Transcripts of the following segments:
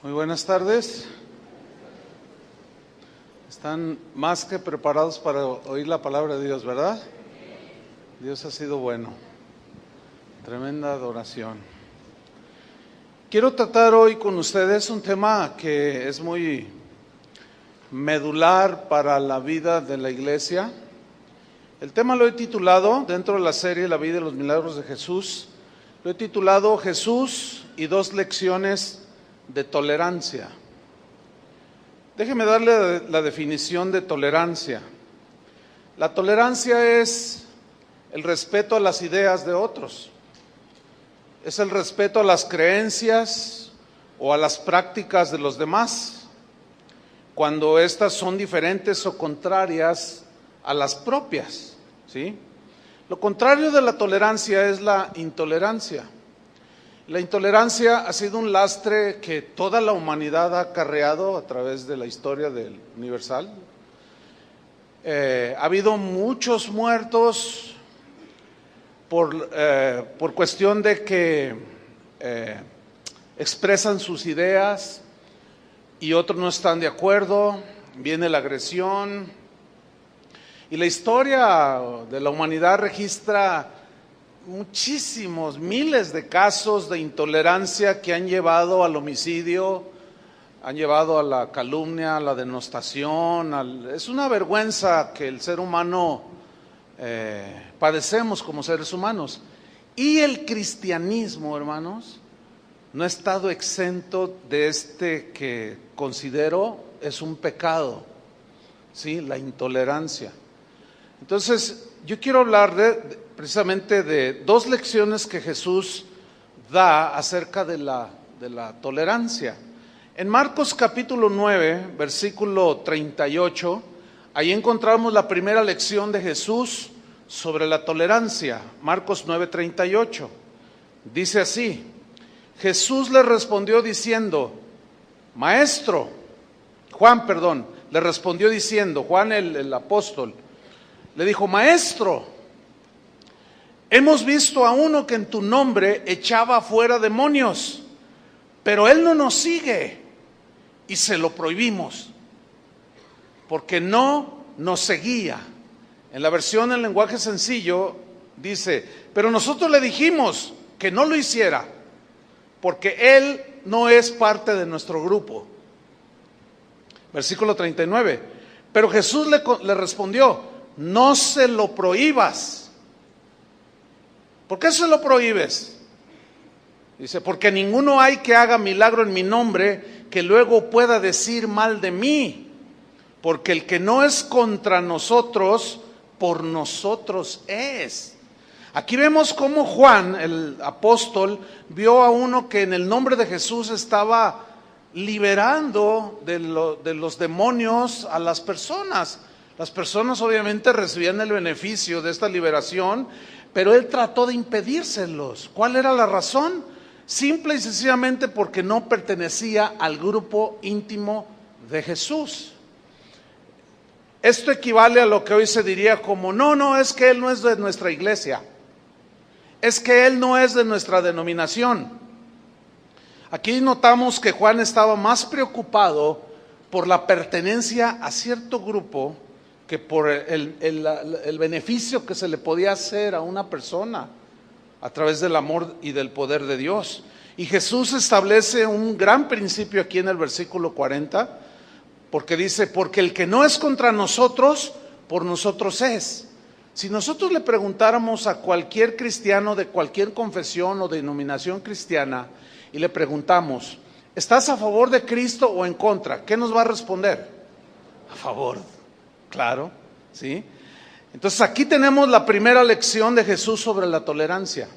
Muy buenas tardes. Están más que preparados para oír la palabra de Dios, ¿verdad? Dios ha sido bueno. Tremenda adoración. Quiero tratar hoy con ustedes un tema que es muy medular para la vida de la iglesia. El tema lo he titulado, dentro de la serie La vida y los milagros de Jesús, lo he titulado Jesús y dos lecciones de tolerancia. Déjeme darle la definición de tolerancia. La tolerancia es el respeto a las ideas de otros, es el respeto a las creencias o a las prácticas de los demás, cuando éstas son diferentes o contrarias a las propias, ¿sí? Lo contrario de la tolerancia es la intolerancia. La intolerancia ha sido un lastre que toda la humanidad ha acarreado a través de la historia del universal. Ha habido muchos muertos por cuestión de que expresan sus ideas y otros no están de acuerdo, viene la agresión. Y la historia de la humanidad registra muchísimos, miles de casos de intolerancia que han llevado al homicidio, han llevado a la calumnia, a la denostación. Es una vergüenza que el ser humano padecemos como seres humanos. Y el cristianismo, hermanos, no ha estado exento de este que considero es un pecado, ¿sí? La intolerancia. Entonces, yo quiero hablar precisamente de dos lecciones que Jesús da acerca de la tolerancia. En Marcos capítulo 9, versículo 38, ahí encontramos la primera lección de Jesús sobre la tolerancia. Marcos 9, 38. Dice así: Jesús le respondió diciendo, Juan le respondió diciendo, Juan el apóstol, le dijo, Maestro, hemos visto a uno que en tu nombre echaba fuera demonios, pero él no nos sigue y se lo prohibimos, porque no nos seguía. En la versión en lenguaje sencillo dice, pero nosotros le dijimos que no lo hiciera, porque él no es parte de nuestro grupo. Versículo 39, pero Jesús le respondió, no se lo prohíbas. ¿Por qué se lo prohíbes? Dice, porque ninguno hay que haga milagro en mi nombre que luego pueda decir mal de mí, porque el que no es contra nosotros, por nosotros es. Aquí vemos cómo Juan, el apóstol, vio a uno que en el nombre de Jesús estaba liberando de los demonios a las personas. Las personas obviamente recibían el beneficio de esta liberación, pero él trató de impedírselos. ¿Cuál era la razón? Simple y sencillamente porque no pertenecía al grupo íntimo de Jesús. Esto equivale a lo que hoy se diría como, no, es que él no es de nuestra iglesia, es que él no es de nuestra denominación. Aquí notamos que Juan estaba más preocupado por la pertenencia a cierto grupo que por el beneficio que se le podía hacer a una persona a través del amor y del poder de Dios. Y Jesús establece un gran principio aquí en el versículo 40, porque dice, porque el que no es contra nosotros, por nosotros es. Si nosotros le preguntáramos a cualquier cristiano de cualquier confesión o denominación cristiana y le preguntamos, ¿estás a favor de Cristo o en contra? ¿Qué nos va a responder? A favor. Claro, ¿sí? Entonces aquí tenemos la primera lección de Jesús sobre la tolerancia.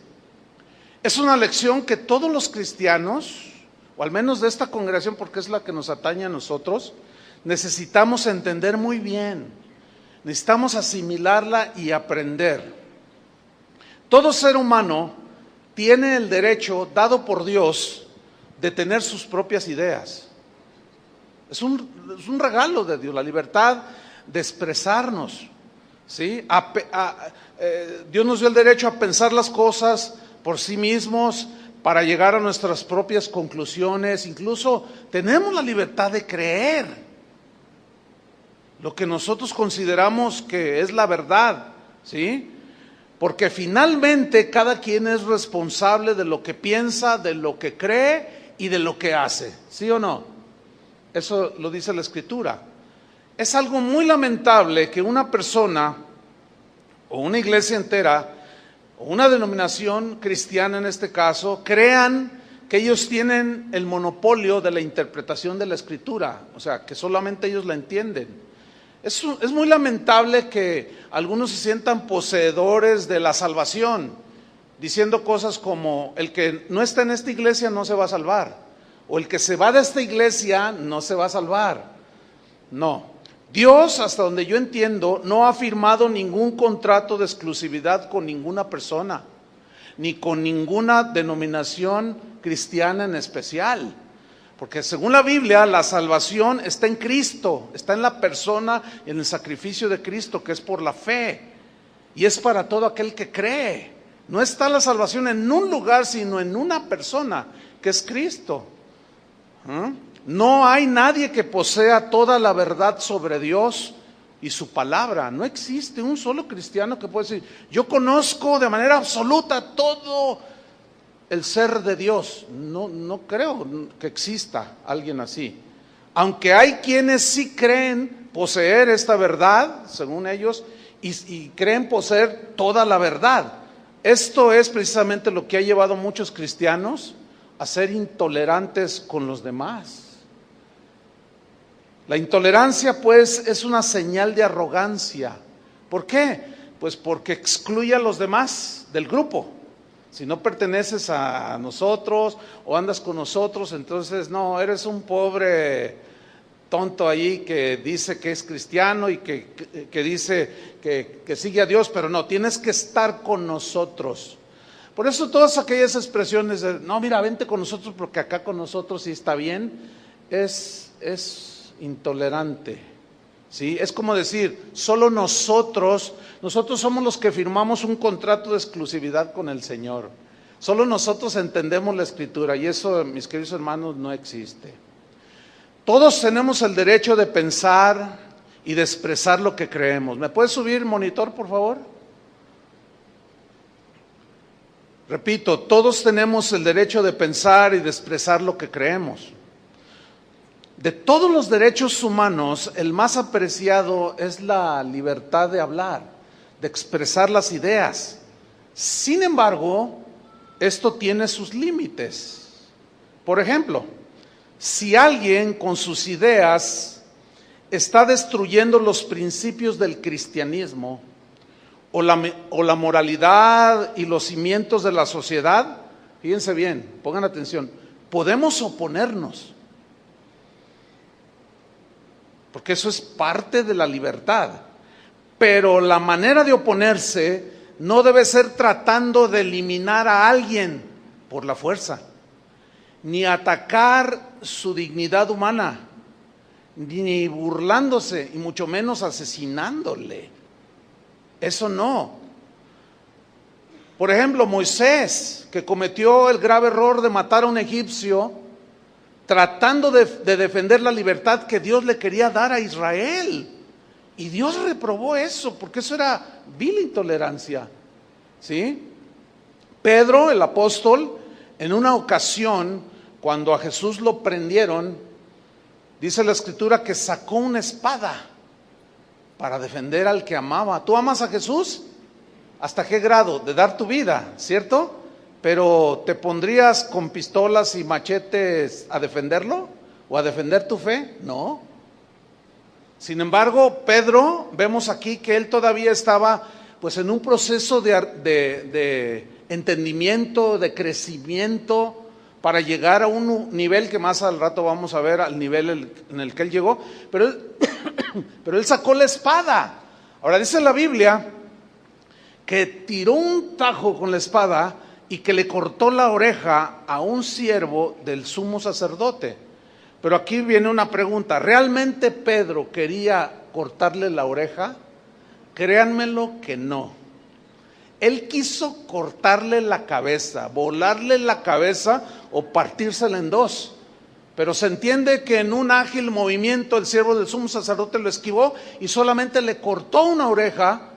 Es una lección que todos los cristianos, o al menos de esta congregación, porque es la que nos atañe a nosotros, necesitamos entender muy bien. Necesitamos asimilarla y aprender. Todo ser humano tiene el derecho dado por Dios de tener sus propias ideas. Es un regalo de Dios, la libertad de expresarnos, ¿sí? Dios nos dio el derecho a pensar las cosas por sí mismos, para llegar a nuestras propias conclusiones. Incluso tenemos la libertad de creer lo que nosotros consideramos que es la verdad, ¿sí? Porque finalmente cada quien es responsable de lo que piensa, de lo que cree y de lo que hace, ¿sí o no? Eso lo dice la Escritura. Es algo muy lamentable que una persona o una iglesia entera o una denominación cristiana en este caso crean que ellos tienen el monopolio de la interpretación de la Escritura, o sea, que solamente ellos la entienden. Es muy lamentable que algunos se sientan poseedores de la salvación, diciendo cosas como: el que no está en esta iglesia no se va a salvar, o el que se va de esta iglesia no se va a salvar. No, Dios, hasta donde yo entiendo, no ha firmado ningún contrato de exclusividad con ninguna persona, ni con ninguna denominación cristiana en especial. Porque según la Biblia, la salvación está en Cristo, está en la persona y en el sacrificio de Cristo, que es por la fe. Y es para todo aquel que cree. No está la salvación en un lugar, sino en una persona, que es Cristo. No hay nadie que posea toda la verdad sobre Dios y su palabra. No existe un solo cristiano que pueda decir: yo conozco de manera absoluta todo el ser de Dios. No creo que exista alguien así. Aunque hay quienes sí creen poseer esta verdad, según ellos, y creen poseer toda la verdad. Esto es precisamente lo que ha llevado a muchos cristianos a ser intolerantes con los demás. La intolerancia, pues, es una señal de arrogancia. ¿Por qué? Pues porque excluye a los demás del grupo. Si no perteneces a nosotros o andas con nosotros, entonces no, eres un pobre tonto ahí que dice que es cristiano y que dice que sigue a Dios, pero no, tienes que estar con nosotros. Por eso todas aquellas expresiones de: no, mira, vente con nosotros porque acá con nosotros sí está bien, es intolerante, ¿sí? Es como decir: solo nosotros somos los que firmamos un contrato de exclusividad con el Señor. Solo nosotros entendemos la Escritura, y eso, mis queridos hermanos, no existe. Todos tenemos el derecho de pensar y de expresar lo que creemos. ¿Me puedes subir monitor, por favor? Repito, todos tenemos el derecho de pensar y de expresar lo que creemos. De todos los derechos humanos, el más apreciado es la libertad de hablar, de expresar las ideas. Sin embargo, esto tiene sus límites. Por ejemplo, si alguien con sus ideas está destruyendo los principios del cristianismo o la moralidad y los cimientos de la sociedad, fíjense bien, pongan atención, podemos oponernos. Porque eso es parte de la libertad. Pero la manera de oponerse no debe ser tratando de eliminar a alguien por la fuerza, ni atacar su dignidad humana, ni burlándose, y mucho menos asesinándole. Eso no. Por ejemplo, Moisés, que cometió el grave error de matar a un egipcio, tratando de defender la libertad que Dios le quería dar a Israel. Y Dios reprobó eso, porque eso era vil intolerancia, ¿sí? Pedro, el apóstol, en una ocasión, cuando a Jesús lo prendieron, dice la Escritura que sacó una espada para defender al que amaba. ¿Tú amas a Jesús? ¿Hasta qué grado? De dar tu vida, ¿cierto? Pero ¿te pondrías con pistolas y machetes a defenderlo? ¿O a defender tu fe? No. Sin embargo, Pedro, vemos aquí que él todavía estaba pues en un proceso de entendimiento, de crecimiento, para llegar a un nivel que más al rato vamos a ver, al nivel en el que él llegó. Pero él sacó la espada. Ahora dice la Biblia que tiró un tajo con la espada y que le cortó la oreja a un siervo del sumo sacerdote. Pero aquí viene una pregunta: ¿realmente Pedro quería cortarle la oreja? Créanmelo que no. Él quiso cortarle la cabeza, volarle la cabeza o partírsela en dos. Pero se entiende que en un ágil movimiento el siervo del sumo sacerdote lo esquivó y solamente le cortó una oreja,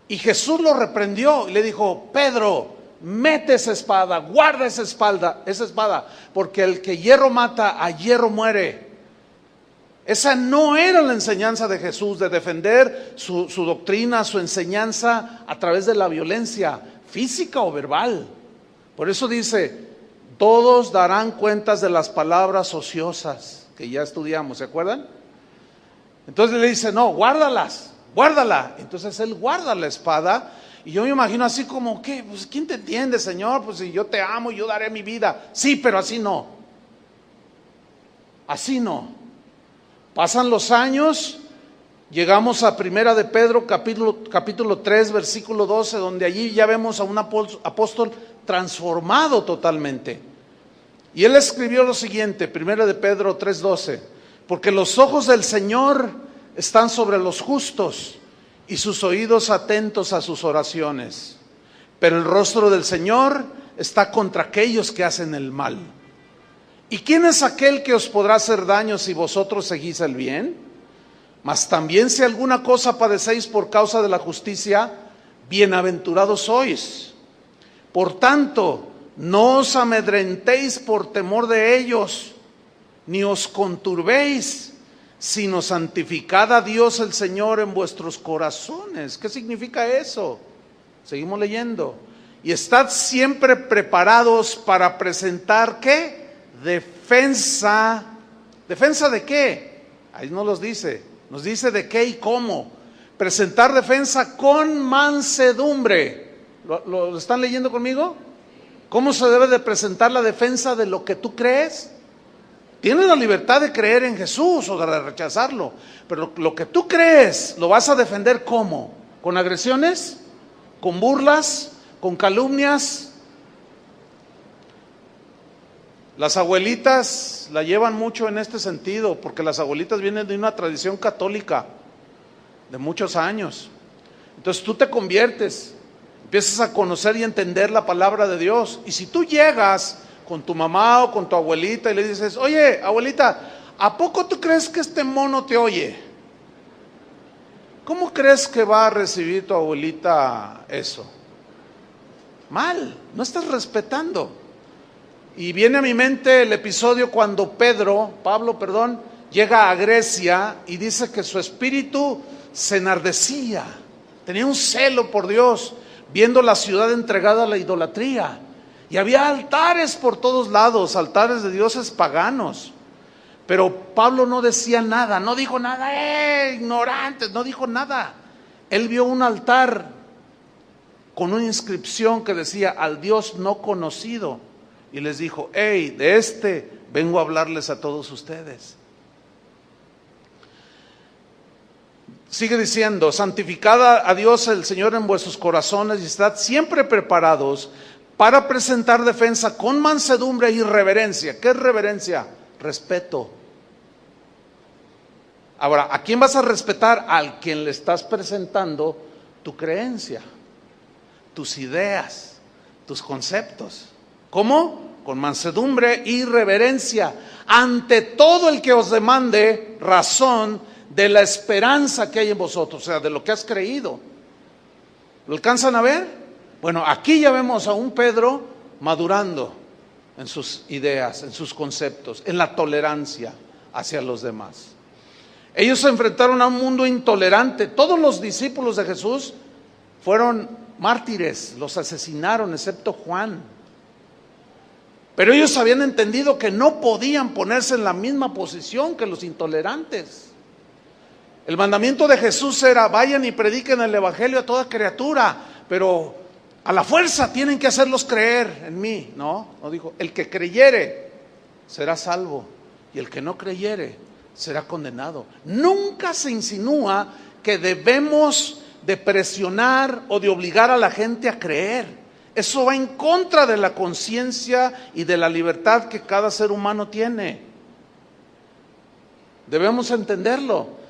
y Jesús lo reprendió y le dijo: Pedro, mete esa espada, guarda esa espada, porque el que hierro mata, a hierro muere. Esa no era la enseñanza de Jesús, de defender su doctrina, su enseñanza a través de la violencia física o verbal. Por eso dice: todos darán cuentas de las palabras ociosas, que ya estudiamos, ¿se acuerdan? Entonces le dice: no, guárdala. Entonces él guarda la espada, y yo me imagino así como: ¿qué? Pues ¿quién te entiende, Señor? Pues si yo te amo, yo daré mi vida. Sí, pero así no. Así no. Pasan los años, llegamos a Primera de Pedro, capítulo 3, versículo 12, donde allí ya vemos a un apóstol transformado totalmente. Y él escribió lo siguiente, Primera de Pedro 3:12: porque los ojos del Señor están sobre los justos y sus oídos atentos a sus oraciones, pero el rostro del Señor está contra aquellos que hacen el mal. ¿Y quién es aquel que os podrá hacer daño si vosotros seguís el bien? Mas también si alguna cosa padecéis por causa de la justicia, bienaventurados sois. Por tanto, no os amedrentéis por temor de ellos, ni os conturbéis, sino santificad a Dios el Señor en vuestros corazones. ¿Qué significa eso? Seguimos leyendo. Y estad siempre preparados para presentar, ¿qué? Defensa. ¿Defensa de qué? Ahí no los dice. Nos dice de qué y cómo. Presentar defensa con mansedumbre. ¿Lo están leyendo conmigo? ¿Cómo se debe de presentar la defensa de lo que tú crees? Tienes la libertad de creer en Jesús o de rechazarlo, pero lo que tú crees, ¿lo vas a defender cómo? ¿Con agresiones? ¿Con burlas? ¿Con calumnias? Las abuelitas la llevan mucho en este sentido, porque las abuelitas vienen de una tradición católica de muchos años. Entonces tú te conviertes, empiezas a conocer y entender la palabra de Dios, y si tú llegas con tu mamá o con tu abuelita y le dices: oye, abuelita, ¿a poco tú crees que este mono te oye? ¿Cómo crees que va a recibir tu abuelita eso? Mal, no estás respetando. Y viene a mi mente el episodio cuando Pablo, llega a Grecia y dice que su espíritu se enardecía, tenía un celo por Dios, viendo la ciudad entregada a la idolatría. Y había altares por todos lados, altares de dioses paganos. Pero Pablo no decía nada, no dijo nada, ignorantes, no dijo nada. Él vio un altar con una inscripción que decía: al Dios no conocido. Y les dijo: de este vengo a hablarles a todos ustedes. Sigue diciendo: santificad a Dios el Señor en vuestros corazones y estad siempre preparados para presentar defensa con mansedumbre y reverencia. ¿Qué es reverencia? Respeto. Ahora, ¿a quién vas a respetar? Al quien le estás presentando tu creencia, tus ideas, tus conceptos. ¿Cómo? Con mansedumbre y reverencia, ante todo el que os demande razón de la esperanza que hay en vosotros, o sea, de lo que has creído. ¿Lo alcanzan a ver? Bueno, aquí ya vemos a un Pedro madurando en sus ideas, en sus conceptos, en la tolerancia hacia los demás. Ellos se enfrentaron a un mundo intolerante. Todos los discípulos de Jesús fueron mártires, los asesinaron, excepto Juan. Pero ellos habían entendido que no podían ponerse en la misma posición que los intolerantes. El mandamiento de Jesús era: vayan y prediquen el evangelio a toda criatura, pero a la fuerza tienen que hacerlos creer en mí. No dijo: el que creyere será salvo, y el que no creyere será condenado. Nunca se insinúa que debemos de presionar o de obligar a la gente a creer. Eso va en contra de la conciencia y de la libertad que cada ser humano tiene. Debemos entenderlo.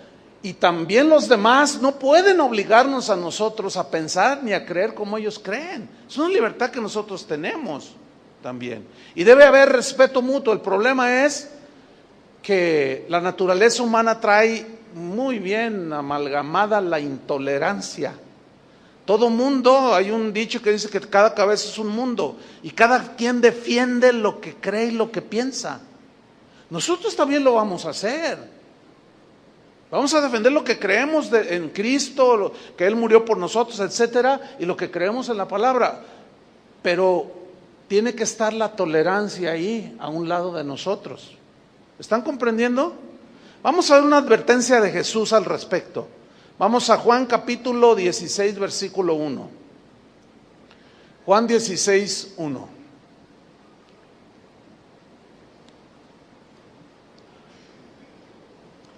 Y también los demás no pueden obligarnos a nosotros a pensar ni a creer como ellos creen. Es una libertad que nosotros tenemos también. Y debe haber respeto mutuo. El problema es que la naturaleza humana trae muy bien amalgamada la intolerancia. Todo mundo, hay un dicho que dice que cada cabeza es un mundo y cada quien defiende lo que cree y lo que piensa. Nosotros también lo vamos a hacer. Vamos a defender lo que creemos en Cristo, que Él murió por nosotros, etcétera, y lo que creemos en la palabra. Pero tiene que estar la tolerancia ahí, a un lado de nosotros. ¿Están comprendiendo? Vamos a ver una advertencia de Jesús al respecto. Vamos a Juan capítulo 16, versículo 1. Juan 16, 1.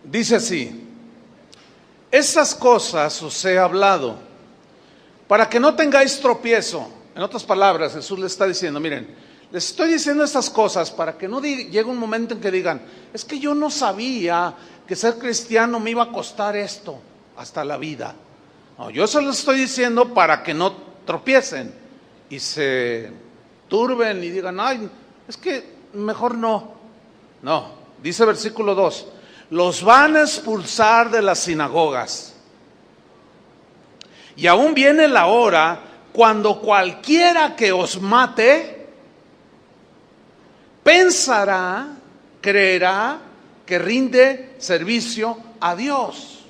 Dice así: estas cosas os he hablado para que no tengáis tropiezo. En otras palabras, Jesús les está diciendo, miren, les estoy diciendo estas cosas para que no llegue un momento en que digan, es que yo no sabía que ser cristiano me iba a costar esto hasta la vida. No, yo se los estoy diciendo para que no tropiecen y se turben y digan, ay, es que mejor no. No, dice versículo 2. Los van a expulsar de las sinagogas. Y aún viene la hora cuando cualquiera que os mate pensará, creerá que rinde servicio a Dios.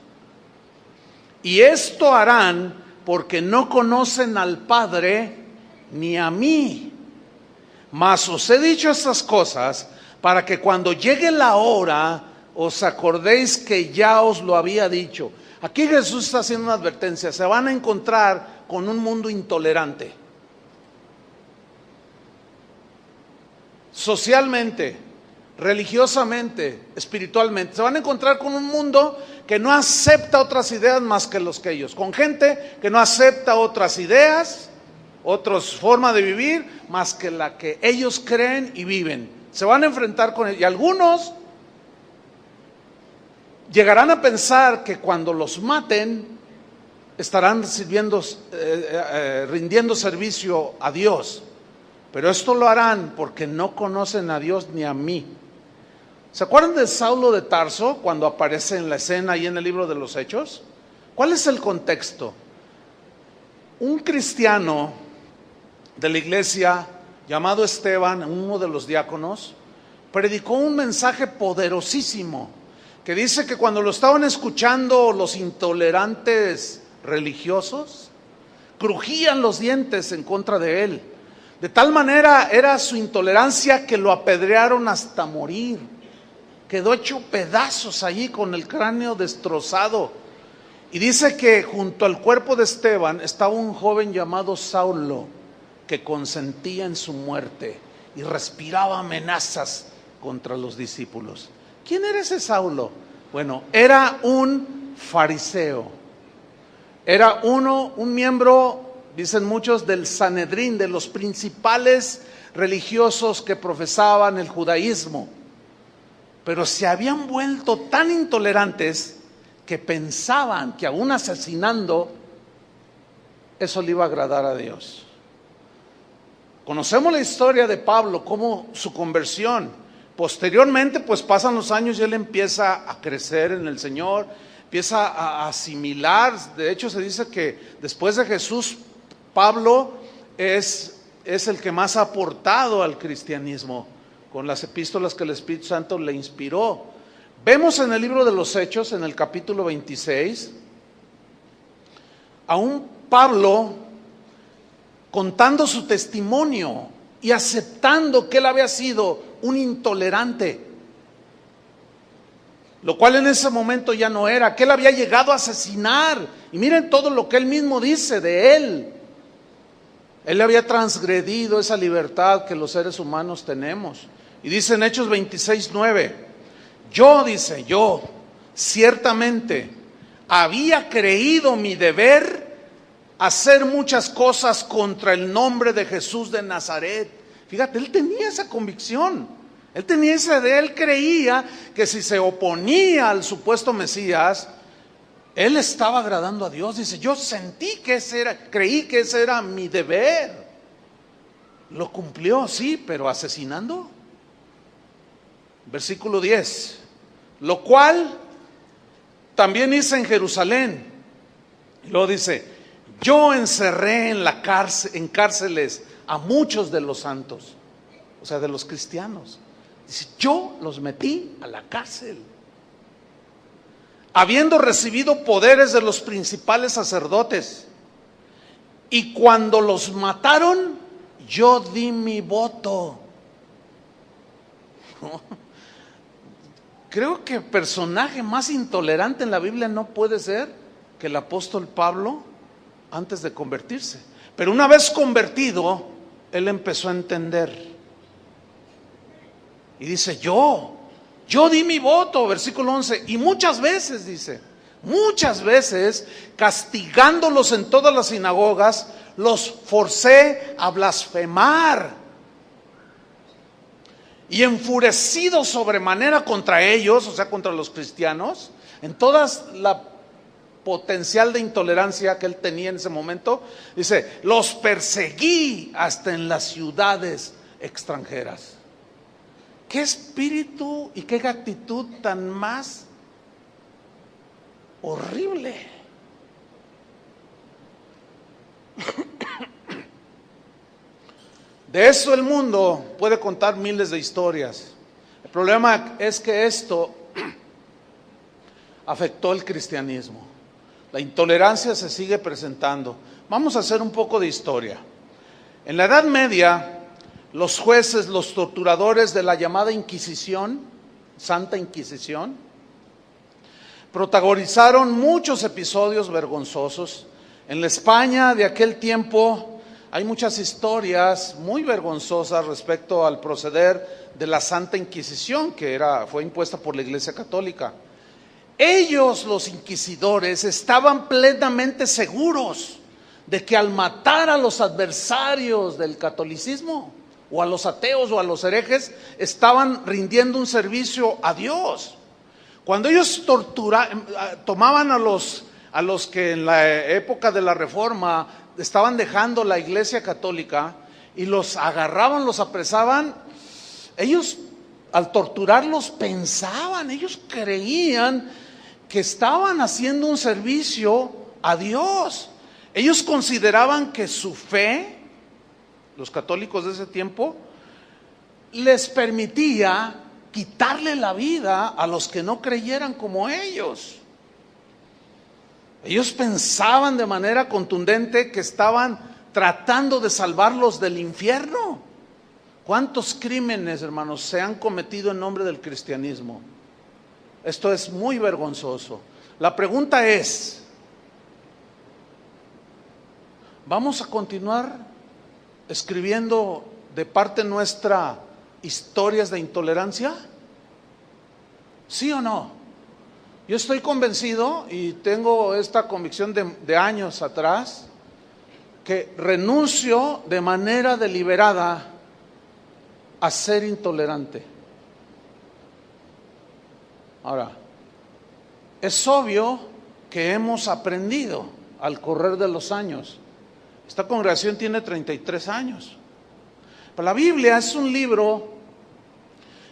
Y esto harán porque no conocen al Padre ni a mí. Mas os he dicho estas cosas para que cuando llegue la hora os acordéis que ya os lo había dicho. Aquí Jesús está haciendo una advertencia. Se van a encontrar con un mundo intolerante. Socialmente, religiosamente, espiritualmente. Se van a encontrar con un mundo que no acepta otras ideas más que los que ellos. Con gente que no acepta otras ideas, otras formas de vivir, más que la que ellos creen y viven. Se van a enfrentar con ellos. Y algunos llegarán a pensar que cuando los maten estarán rindiendo servicio a Dios, pero esto lo harán porque no conocen a Dios ni a mí. ¿Se acuerdan de Saulo de Tarso cuando aparece en la escena ahí en el libro de los Hechos? ¿Cuál es el contexto? Un cristiano de la iglesia llamado Esteban, uno de los diáconos, predicó un mensaje poderosísimo que dice que cuando lo estaban escuchando los intolerantes religiosos, crujían los dientes en contra de él. De tal manera era su intolerancia que lo apedrearon hasta morir. Quedó hecho pedazos allí con el cráneo destrozado. Y dice que junto al cuerpo de Esteban estaba un joven llamado Saulo que consentía en su muerte y respiraba amenazas contra los discípulos. ¿Quién era ese Saulo? Bueno, era un fariseo. Era un miembro, dicen muchos, del Sanedrín, de los principales religiosos que profesaban el judaísmo. Pero se habían vuelto tan intolerantes que pensaban que aún asesinando, eso le iba a agradar a Dios. Conocemos la historia de Pablo, cómo su conversión. Posteriormente, pues pasan los años y él empieza a crecer en el Señor, empieza a asimilar. De hecho, se dice que después de Jesús, Pablo es el que más ha aportado al cristianismo, con las epístolas que el Espíritu Santo le inspiró. Vemos en el libro de los Hechos, en el capítulo 26, a un Pablo contando su testimonio y aceptando que él había sido un intolerante, lo cual en ese momento ya no era, que él había llegado a asesinar. Y miren todo lo que él mismo dice de él. Él había transgredido esa libertad que los seres humanos tenemos. Y dice en Hechos 26:9, yo ciertamente había creído mi deber hacer muchas cosas contra el nombre de Jesús de Nazaret. Fíjate, él tenía esa convicción, él creía que si se oponía al supuesto Mesías, Él estaba agradando a Dios. Dice, yo sentí que creí que ese era mi deber. Lo cumplió, sí, pero asesinando. Versículo 10. Lo cual también hice en Jerusalén. Y luego dice, yo encerré en cárceles a muchos de los santos, o sea, de los cristianos. Dice, yo los metí a la cárcel, habiendo recibido poderes de los principales sacerdotes. Y cuando los mataron, yo di mi voto. Creo que el personaje más intolerante en la Biblia no puede ser que el apóstol Pablo antes de convertirse. Pero una vez convertido, él empezó a entender. Y dice, yo di mi voto, versículo 11. Y muchas veces, dice, muchas veces, castigándolos en todas las sinagogas, los forcé a blasfemar. Y enfurecido sobremanera contra ellos, o sea, contra los cristianos, en toda la potencial de intolerancia que él tenía en ese momento, dice, los perseguí hasta en las ciudades extranjeras. Qué espíritu y qué actitud tan más horrible. De eso el mundo puede contar miles de historias. El problema es que esto afectó el cristianismo. La intolerancia se sigue presentando. Vamos a hacer un poco de historia. En la Edad Media, los jueces, los torturadores de la llamada Inquisición, Santa Inquisición, protagonizaron muchos episodios vergonzosos. En la España de aquel tiempo hay muchas historias muy vergonzosas respecto al proceder de la Santa Inquisición, que fue impuesta por la Iglesia Católica. Ellos, los inquisidores, estaban plenamente seguros de que al matar a los adversarios del catolicismo, o a los ateos o a los herejes, estaban rindiendo un servicio a Dios. Cuando ellos tomaban a los que en la época de la Reforma estaban dejando la Iglesia Católica y los agarraban, los apresaban, ellos al torturarlos pensaban, ellos creían que estaban haciendo un servicio a Dios. Ellos consideraban que su fe, los católicos de ese tiempo, les permitía quitarle la vida a los que no creyeran como ellos. Ellos pensaban de manera contundente que estaban tratando de salvarlos del infierno. ¿Cuántos crímenes, hermanos, se han cometido en nombre del cristianismo? Esto es muy vergonzoso. La pregunta es, ¿vamos a continuar escribiendo de parte nuestra historias de intolerancia? ¿Sí o no? Yo estoy convencido y tengo esta convicción de años atrás, que renuncio de manera deliberada a ser intolerante. Ahora, es obvio que hemos aprendido al correr de los años. Esta congregación tiene 33 años. Pero la Biblia es un libro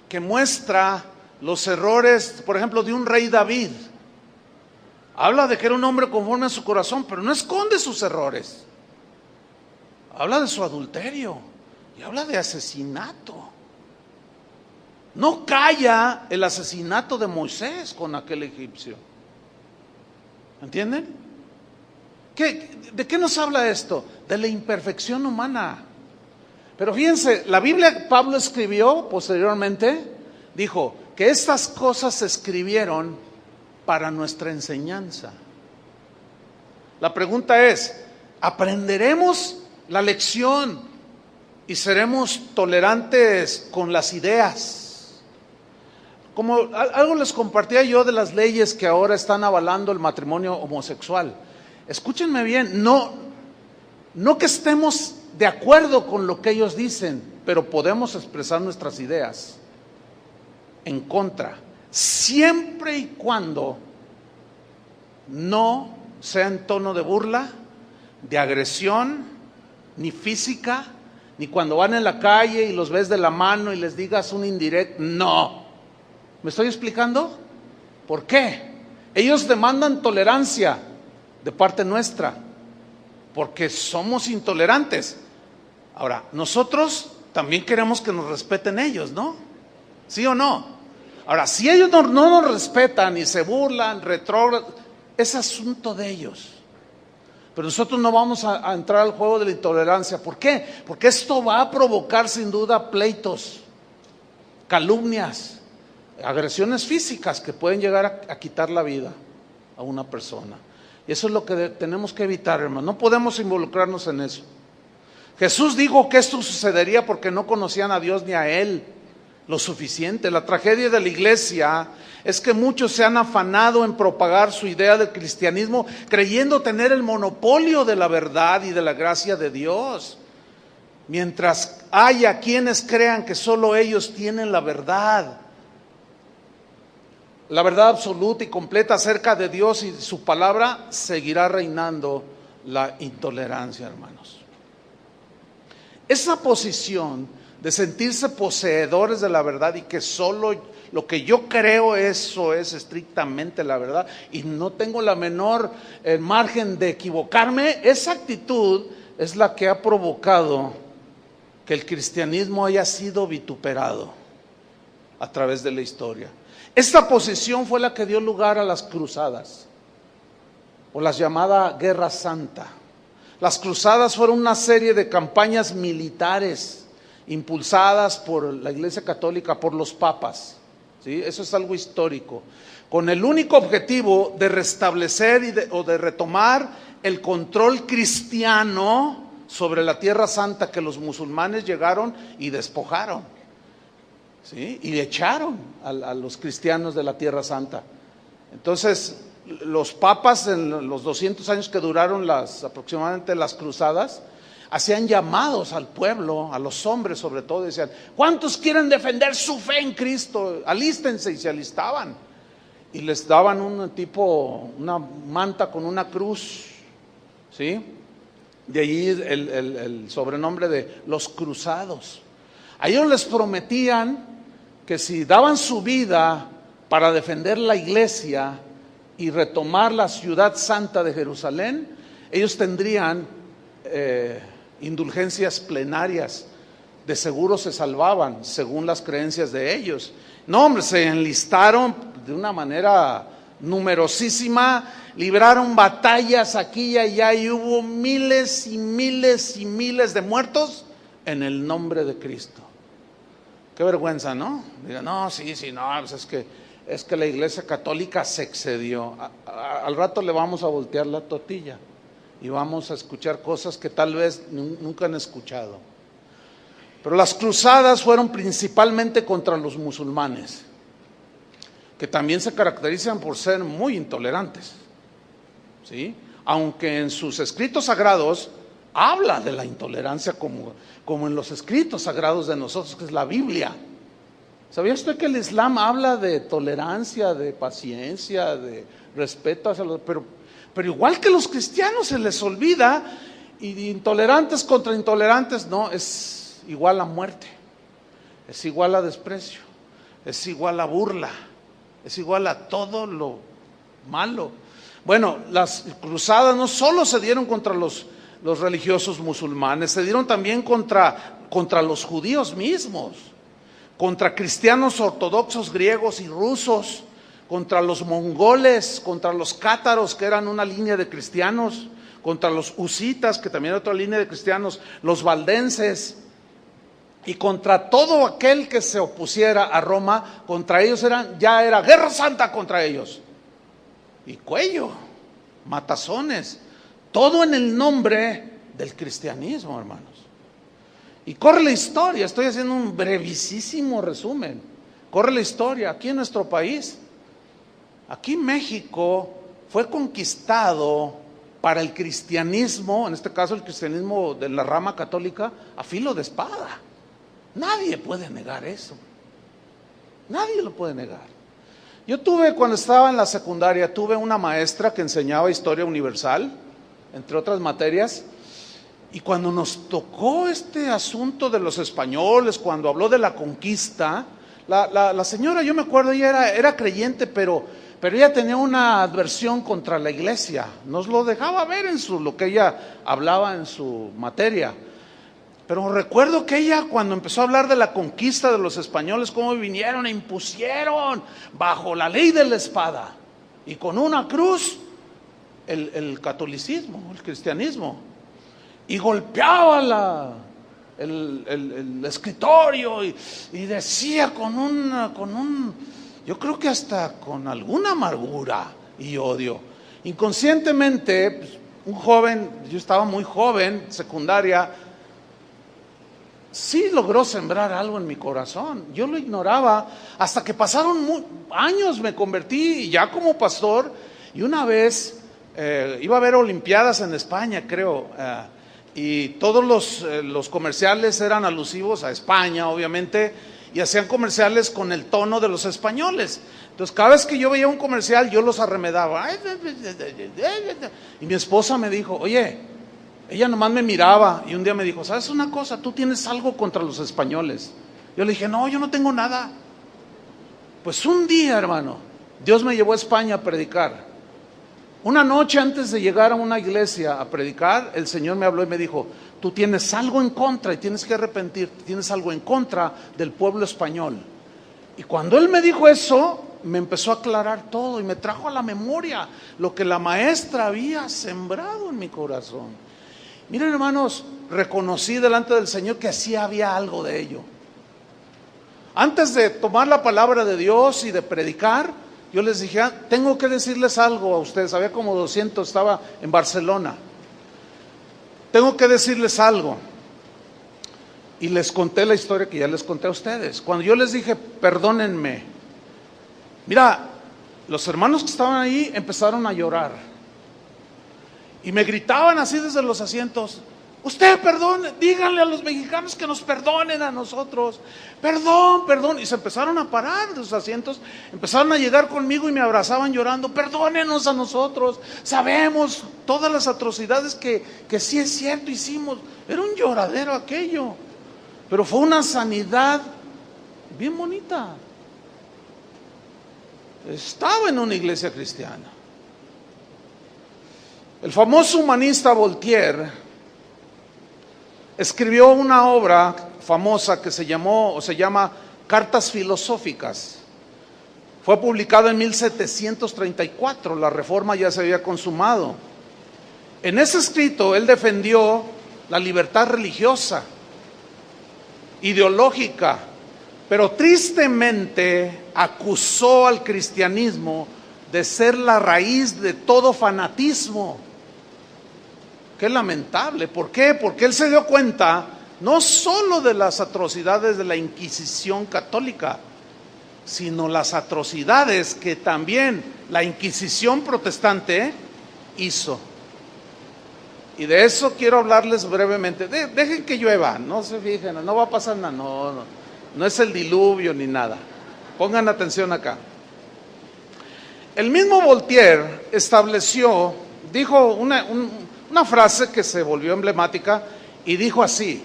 que muestra los errores, por ejemplo, de un rey David. Habla de que era un hombre conforme a su corazón, pero no esconde sus errores. Habla de su adulterio y habla de asesinato. No calla el asesinato de con aquel egipcio. ¿Entienden? ¿De qué nos habla esto? De la imperfección humana. Pero fíjense, la Biblia, Pablo escribió posteriormente, dijo que estas cosas se escribieron para nuestra enseñanza. La pregunta es, ¿aprenderemos la lección y seremos tolerantes con las ideas? Como algo les compartía yo de las leyes que ahora están avalando el matrimonio homosexual. Escúchenme bien, no que estemos de acuerdo con lo que ellos dicen, pero podemos expresar nuestras ideas en contra, siempre y cuando no sea en tono de burla, de agresión, ni física, ni cuando van en la calle y los ves de la mano y les digas un indirecto. No. ¿Me estoy explicando? ¿Por qué? Ellos demandan tolerancia de parte nuestra, porque somos intolerantes. Ahora, nosotros también queremos que nos respeten ellos, ¿no? ¿Sí o no? Ahora, si ellos no nos respetan y se burlan, retrógradan, es asunto de ellos. Pero nosotros no vamos a entrar al juego de la intolerancia. ¿Por qué? Porque esto va a provocar sin duda pleitos, calumnias, agresiones físicas que pueden llegar a quitar la vida a una persona. Y eso es lo que tenemos que evitar, hermano. No podemos involucrarnos en eso. Jesús dijo que esto sucedería porque no conocían a Dios ni a Él lo suficiente. La tragedia de la iglesia es que muchos se han afanado en propagar su idea del cristianismo creyendo tener el monopolio de la verdad y de la gracia de Dios, mientras haya quienes crean que solo ellos tienen la verdad absoluta y completa acerca de Dios y su palabra, seguirá reinando la intolerancia, hermanos. Esa posición de sentirse poseedores de la verdad y que solo lo que yo creo eso es estrictamente la verdad y no tengo la menor margen de equivocarme, esa actitud es la que ha provocado que el cristianismo haya sido vituperado a través de la historia. Esta posición fue la que dio lugar a las cruzadas, o la llamada Guerra Santa. Las cruzadas fueron una serie de campañas militares impulsadas por la Iglesia Católica, por los papas, ¿sí? Eso es algo histórico, con el único objetivo de restablecer o de retomar el control cristiano sobre la Tierra Santa que los musulmanes llegaron y despojaron, ¿sí? Y echaron a los cristianos de la Tierra Santa. Entonces, los papas en los 200 años que duraron aproximadamente las cruzadas, hacían llamados al pueblo, a los hombres sobre todo, decían: ¿cuántos quieren defender su fe en Cristo? Alístense, y se alistaban. Y les daban una manta con una cruz, ¿sí? De allí el sobrenombre de los cruzados. A ellos les prometían que si daban su vida para defender la iglesia y retomar la ciudad santa de Jerusalén, ellos tendrían indulgencias plenarias, de seguro se salvaban según las creencias de ellos. No, hombre, se enlistaron de una manera numerosísima, libraron batallas aquí y allá y hubo miles y miles y miles de muertos en el nombre de Cristo. Qué vergüenza, ¿no? Digan: no, sí, no, pues es que la Iglesia Católica se excedió. Al rato le vamos a voltear la tortilla y vamos a escuchar cosas que tal vez nunca han escuchado. Pero las cruzadas fueron principalmente contra los musulmanes, que también se caracterizan por ser muy intolerantes, ¿sí? Aunque en sus escritos sagrados habla de la intolerancia como en los escritos sagrados de nosotros, que es la Biblia. ¿Sabía usted que el Islam habla de tolerancia, de paciencia, de respeto hacia los... Pero igual que los cristianos se les olvida, y intolerantes contra intolerantes, no, es igual a muerte, es igual a desprecio, es igual a burla, es igual a todo lo malo. Bueno, las cruzadas no solo se dieron contra los religiosos musulmanes, se dieron también contra los judíos mismos, contra cristianos ortodoxos griegos y rusos, contra los mongoles, contra los cátaros, que eran una línea de cristianos, contra los husitas, que también era otra línea de cristianos, los valdenses, y contra todo aquel que se opusiera a Roma. Contra ellos ya era guerra santa contra ellos, y cuello, matazones, todo en el nombre del cristianismo, hermanos. Y corre la historia, estoy haciendo un brevísimo resumen, corre la historia aquí en nuestro país. Aquí México fue conquistado para el cristianismo, en este caso el cristianismo de la rama católica, a filo de espada. Nadie puede negar eso, nadie lo puede negar. Yo tuve, cuando estaba en la secundaria, tuve una maestra que enseñaba historia universal, entre otras materias, y cuando nos tocó este asunto de los españoles, cuando habló de la conquista, la señora, yo me acuerdo, ella era creyente, pero ella tenía una adversión contra la iglesia, nos lo dejaba ver en lo que ella hablaba en su materia. Pero recuerdo que ella, cuando empezó a hablar de la conquista de los españoles, cómo vinieron e impusieron bajo la ley de la espada y con una cruz el catolicismo, el cristianismo, y golpeaba el escritorio y decía yo creo que hasta con alguna amargura y odio. Inconscientemente, pues, un joven, yo estaba muy joven, secundaria, sí logró sembrar algo en mi corazón. Yo lo ignoraba hasta que pasaron años, me convertí ya como pastor, y una vez iba a haber olimpiadas en España, creo, y todos los comerciales eran alusivos a España, obviamente, y hacían comerciales con el tono de los españoles. Entonces, cada vez que yo veía un comercial, yo los arremedaba. Y mi esposa me dijo, oye, ella nomás me miraba, y un día me dijo, ¿sabes una cosa? Tú tienes algo contra los españoles. Yo le dije, no, yo no tengo nada. Pues un día, hermano, Dios me llevó a España a predicar. Una noche antes de llegar a una iglesia a predicar, el Señor me habló y me dijo, tú tienes algo en contra y tienes que arrepentirte, tienes algo en contra del pueblo español. Y cuando Él me dijo eso, me empezó a aclarar todo y me trajo a la memoria lo que la maestra había sembrado en mi corazón. Miren, hermanos, reconocí delante del Señor que sí había algo de ello. Antes de tomar la palabra de Dios y de predicar, yo les dije, tengo que decirles algo a ustedes. Había como 200, estaba en Barcelona. Tengo que decirles algo. Y les conté la historia que ya les conté a ustedes. Cuando yo les dije, perdónenme. Mira, los hermanos que estaban ahí empezaron a llorar. Y me gritaban así desde los asientos, usted perdone, díganle a los mexicanos que nos perdonen a nosotros. Perdón, perdón. Y se empezaron a parar de sus asientos, empezaron a llegar conmigo y me abrazaban llorando, perdónenos a nosotros, sabemos todas las atrocidades que sí es cierto hicimos. Era un lloradero aquello, pero fue una sanidad bien bonita. Estaba en una iglesia cristiana. El famoso humanista Voltaire escribió una obra famosa que se llama Cartas Filosóficas. Fue publicada en 1734, la Reforma ya se había consumado. En ese escrito él defendió la libertad religiosa, ideológica, pero tristemente acusó al cristianismo de ser la raíz de todo fanatismo. Qué lamentable. ¿Por qué? Porque él se dio cuenta no solo de las atrocidades de la Inquisición católica, sino las atrocidades que también la Inquisición protestante hizo. Y de eso quiero hablarles brevemente. Dejen que llueva, no se fijen, no va a pasar nada, no es el diluvio ni nada. Pongan atención acá. El mismo Voltaire dijo una frase que se volvió emblemática y dijo así,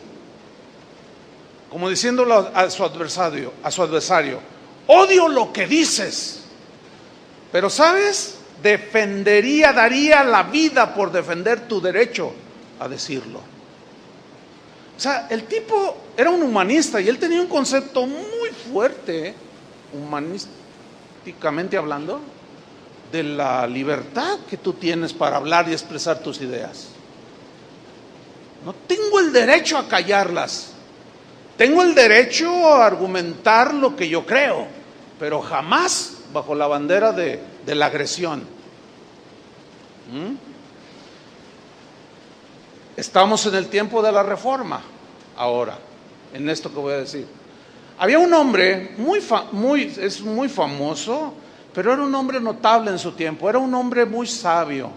como diciéndolo a su adversario, odio lo que dices, pero ¿sabes? Daría la vida por defender tu derecho a decirlo. O sea, el tipo era un humanista y él tenía un concepto muy fuerte, humanísticamente hablando, de la libertad que tú tienes para hablar y expresar tus ideas. No tengo el derecho a callarlas. Tengo el derecho a argumentar lo que yo creo, pero jamás bajo la bandera de la agresión. Estamos en el tiempo de la Reforma ahora, en esto que voy a decir. Había un hombre es muy famoso, pero era un hombre notable en su tiempo, era un hombre muy sabio.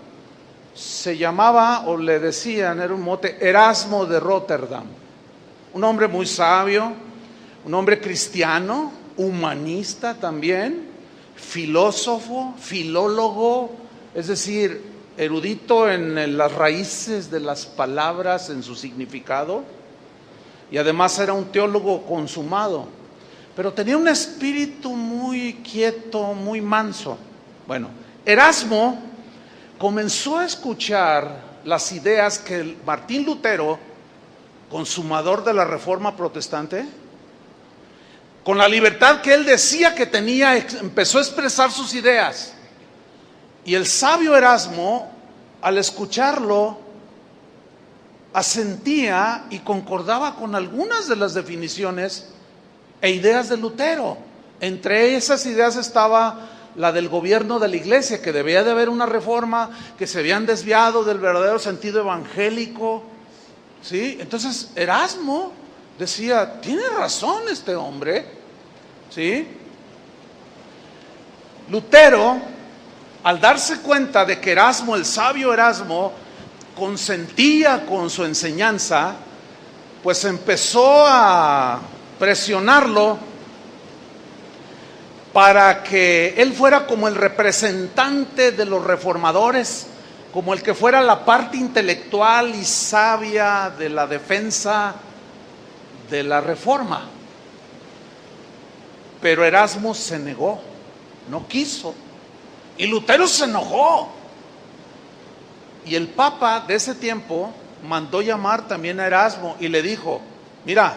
Se llamaba, o le decían, era un mote, Erasmo de Rotterdam. Un hombre muy sabio, un hombre cristiano, humanista también, filósofo, filólogo, es decir, erudito en las raíces de las palabras, en su significado, y además era un teólogo consumado, pero tenía un espíritu muy quieto, muy manso. Bueno, Erasmo comenzó a escuchar las ideas que Martín Lutero, consumador de la Reforma Protestante, con la libertad que él decía que tenía, empezó a expresar sus ideas. Y el sabio Erasmo, al escucharlo, asentía y concordaba con algunas de las definiciones e ideas de Lutero. Entre esas ideas estaba la del gobierno de la iglesia, que debía de haber una reforma, que se habían desviado del verdadero sentido evangélico, ¿sí? Entonces Erasmo decía, tiene razón este hombre, ¿sí? Lutero, al darse cuenta de que Erasmo, el sabio Erasmo, consentía con su enseñanza, pues empezó a presionarlo para que él fuera como el representante de los reformadores, como el que fuera la parte intelectual y sabia de la defensa de la reforma. Pero Erasmo se negó, no quiso, y Lutero se enojó. Y el Papa de ese tiempo mandó llamar también a Erasmo y le dijo, mira,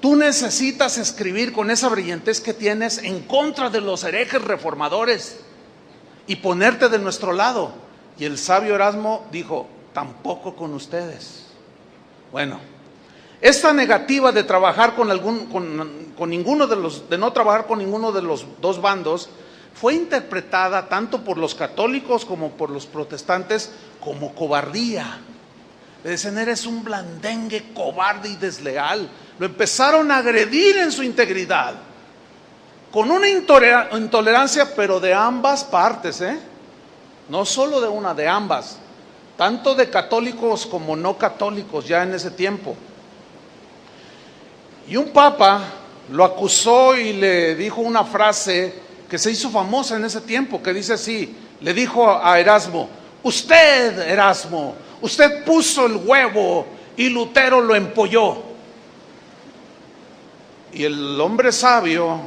tú necesitas escribir con esa brillantez que tienes en contra de los herejes reformadores y ponerte de nuestro lado. Y el sabio Erasmo dijo, tampoco con ustedes. Bueno, esta negativa de trabajar con ninguno de los, de no trabajar con ninguno de los dos bandos, fue interpretada tanto por los católicos como por los protestantes como cobardía. Le decían, eres un blandengue, cobarde y desleal. Lo empezaron a agredir en su integridad, con una intolerancia, pero de ambas partes, no solo de una, de ambas, tanto de católicos como no católicos ya en ese tiempo. Y un papa lo acusó y le dijo una frase que se hizo famosa en ese tiempo, que dice así, le dijo a Erasmo, usted, Erasmo, usted puso el huevo y Lutero lo empolló. Y el hombre sabio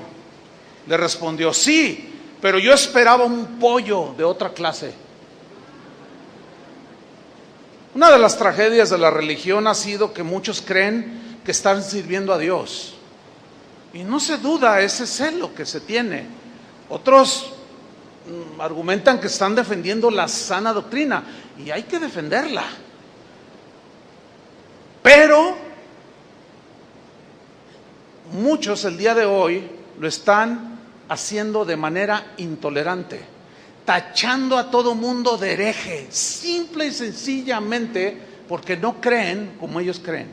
le respondió, sí, pero yo esperaba un pollo de otra clase. Una de las tragedias de la religión ha sido que muchos creen que están sirviendo a Dios. Y no se duda ese celo que se tiene. Otros argumentan que están defendiendo la sana doctrina, y hay que defenderla. Pero muchos el día de hoy lo están haciendo de manera intolerante, tachando a todo mundo de hereje, simple y sencillamente porque no creen como ellos creen,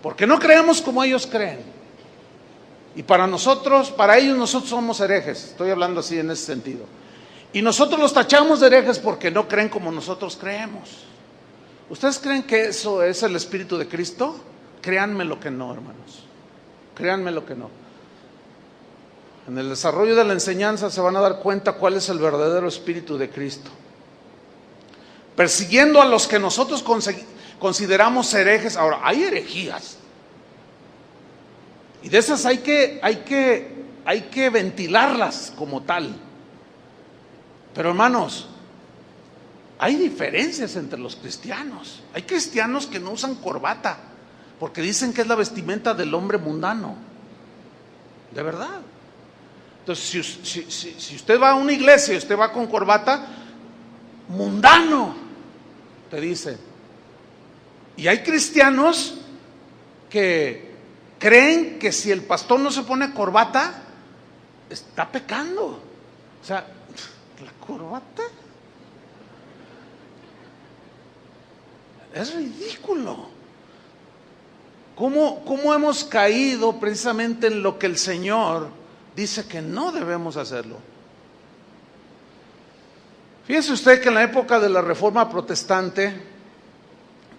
porque no creemos como ellos creen. Y para nosotros, para ellos nosotros somos herejes, estoy hablando así en ese sentido. Y nosotros los tachamos de herejes porque no creen como nosotros creemos. ¿Ustedes creen que eso es el Espíritu de Cristo? Créanme lo que no, hermanos. Créanme lo que no. En el desarrollo de la enseñanza se van a dar cuenta cuál es el verdadero Espíritu de Cristo. Persiguiendo a los que nosotros consideramos herejes. Ahora, hay herejías. Y de esas hay que ventilarlas como tal. Pero hermanos, hay diferencias entre los cristianos. Hay cristianos que no usan corbata porque dicen que es la vestimenta del hombre mundano. De verdad. Entonces, si usted va a una iglesia y usted va con corbata, mundano, te dicen. Y hay cristianos que creen que si el pastor no se pone corbata, está pecando. O sea, la corbata es ridículo. ¿Cómo hemos caído precisamente en lo que el Señor dice que no debemos hacerlo? Fíjese usted que en la época de la Reforma Protestante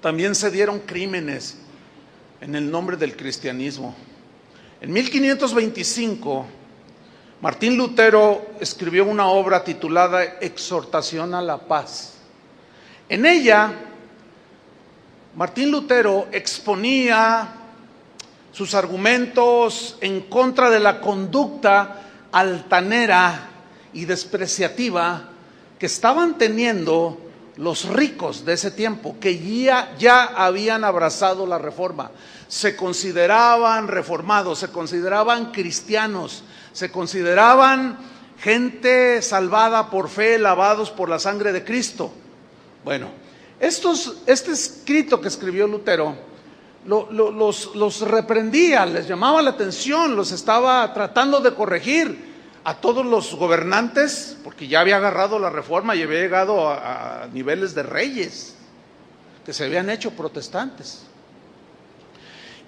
también se dieron crímenes en el nombre del cristianismo. En 1525 Martín Lutero escribió una obra titulada Exhortación a la Paz. En ella, Martín Lutero exponía sus argumentos en contra de la conducta altanera y despreciativa que estaban teniendo los ricos de ese tiempo, que ya habían abrazado la reforma. Se consideraban reformados, se consideraban cristianos, se consideraban gente salvada por fe, lavados por la sangre de Cristo. Bueno, este escrito que escribió Lutero los reprendía, les llamaba la atención, los estaba tratando de corregir a todos los gobernantes, porque ya había agarrado la reforma y había llegado a niveles de reyes que se habían hecho protestantes.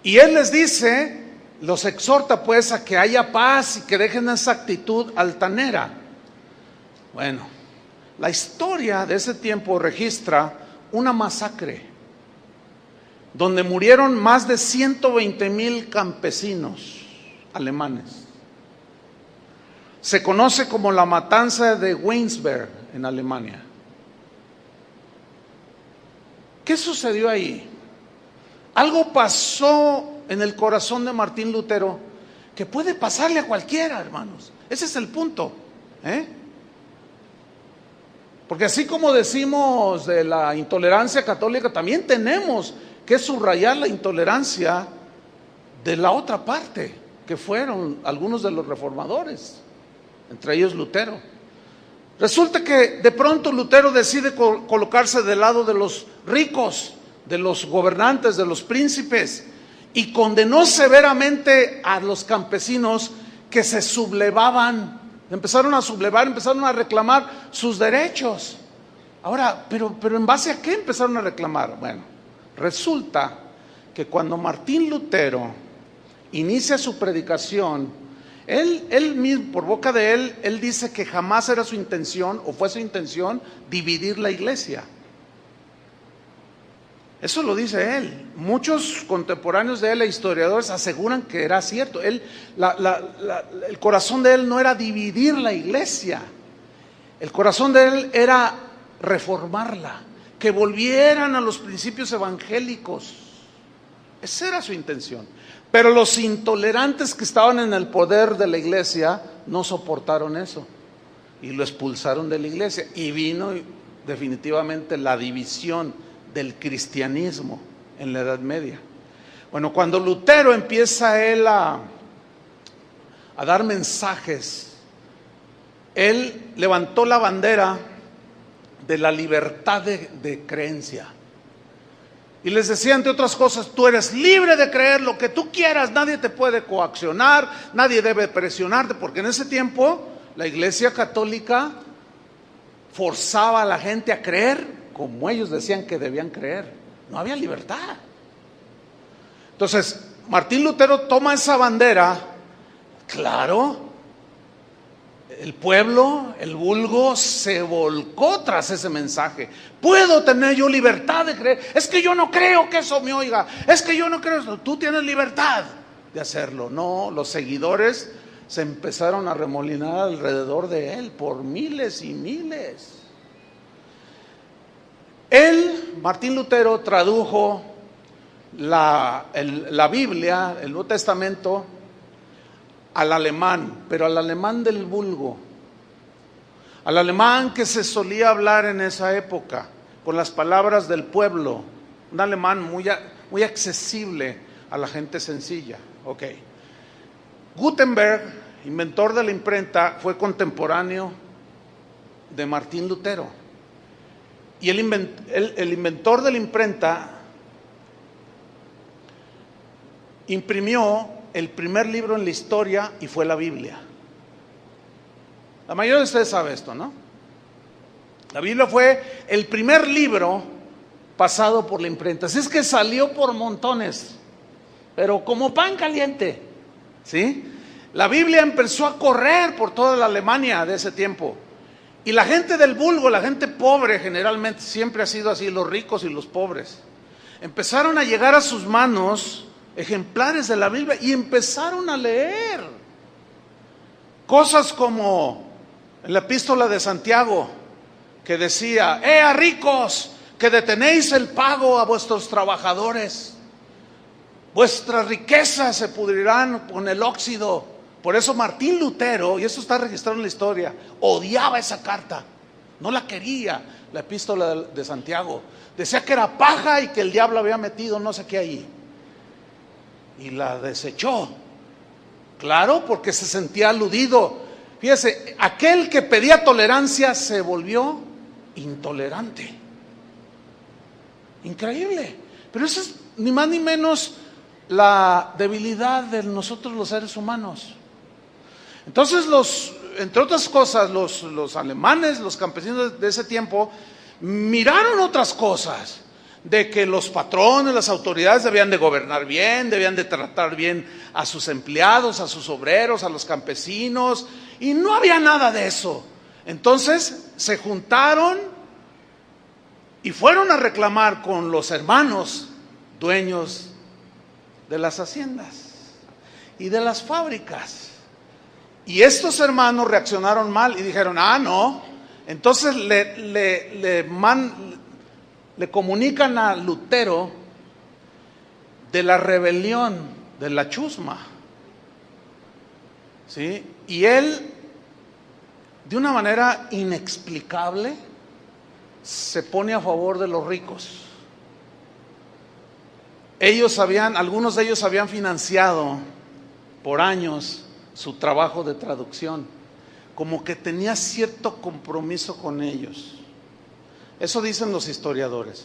Y él les dice, los exhorta pues a que haya paz y que dejen esa actitud altanera. Bueno, la historia de ese tiempo registra una masacre donde murieron más de 120,000 campesinos alemanes. Se conoce como la matanza de Weinsberg en Alemania. ¿Qué sucedió ahí? Algo pasó en el corazón de Martín Lutero que puede pasarle a cualquiera, hermanos. Ese es el punto, Porque así como decimos de la intolerancia católica, también tenemos que subrayar la intolerancia de la otra parte, que fueron algunos de los reformadores, entre ellos Lutero. Resulta que de pronto Lutero decide colocarse del lado de los ricos, de los gobernantes, de los príncipes, y condenó severamente a los campesinos que se sublevaban, empezaron a sublevar, empezaron a reclamar sus derechos. Ahora, pero ¿en base a qué empezaron a reclamar? Bueno, resulta que cuando Martín Lutero inicia su predicación, él mismo, por boca de él dice que jamás era su intención, o fue su intención, dividir la iglesia. Eso lo dice él. Muchos contemporáneos de él e historiadores aseguran que era cierto. El corazón de él no era dividir la iglesia. El corazón de él era reformarla, que volvieran a los principios evangélicos. Esa era su intención. Pero los intolerantes que estaban en el poder de la iglesia no soportaron eso y lo expulsaron de la iglesia, y vino definitivamente la división del cristianismo en la Edad Media. Bueno, cuando Lutero empieza él a dar mensajes, él levantó la bandera de la libertad de creencia. Y les decía, entre otras cosas, tú eres libre de creer lo que tú quieras, nadie te puede coaccionar, nadie debe presionarte, porque en ese tiempo la Iglesia Católica forzaba a la gente a creer como ellos decían que debían creer. No había libertad. Entonces, Martín Lutero toma esa bandera, claro. El pueblo, el vulgo, se volcó tras ese mensaje. ¿Puedo tener yo libertad de creer? Es que yo no creo que eso me oiga. Es que yo no creo eso. Tú tienes libertad de hacerlo. No, los seguidores se empezaron a remolinar alrededor de él por miles y miles. Él, Martín Lutero, tradujo la Biblia, el Nuevo Testamento, al alemán, pero al alemán del vulgo, al alemán que se solía hablar en esa época, con las palabras del pueblo, un alemán muy accesible a la gente sencilla. Ok. Gutenberg, inventor de la imprenta, fue contemporáneo de Martín Lutero, y el inventor de la imprenta imprimió el primer libro en la historia, y fue la Biblia. La mayoría de ustedes sabe esto, ¿no? La Biblia fue el primer libro pasado por la imprenta. Así es que salió por montones, pero como pan caliente, ¿sí? La Biblia empezó a correr por toda la Alemania de ese tiempo. Y la gente del vulgo, la gente pobre, generalmente siempre ha sido así, los ricos y los pobres, empezaron a llegar a sus manos ejemplares de la Biblia y empezaron a leer Cosas como en la epístola de Santiago, que decía: a ricos, que detenéis el pago a vuestros trabajadores, vuestras riquezas se pudrirán con el óxido. Por eso Martín Lutero, y esto está registrado en la historia, odiaba esa carta, no la quería, la epístola de Santiago. Decía que era paja y que el diablo había metido no sé qué ahí, y la desechó. Claro, porque se sentía aludido. Fíjese, aquel que pedía tolerancia se volvió intolerante. Increíble. Pero eso es ni más ni menos la debilidad de nosotros los seres humanos. Entonces entre otras cosas, los alemanes, los campesinos de ese tiempo, miraron otras cosas. De que los patrones, las autoridades debían de gobernar bien, debían de tratar bien a sus empleados, a sus obreros, a los campesinos, y no había nada de eso. Entonces se juntaron y fueron a reclamar con los hermanos dueños de las haciendas y de las fábricas. Y estos hermanos reaccionaron mal y dijeron: no. Entonces le comunican a Lutero de la rebelión de la chusma, ¿sí? Y él, de una manera inexplicable, se pone a favor de los ricos. Algunos de ellos habían financiado por años su trabajo de traducción, como que tenía cierto compromiso con ellos. Eso dicen los historiadores.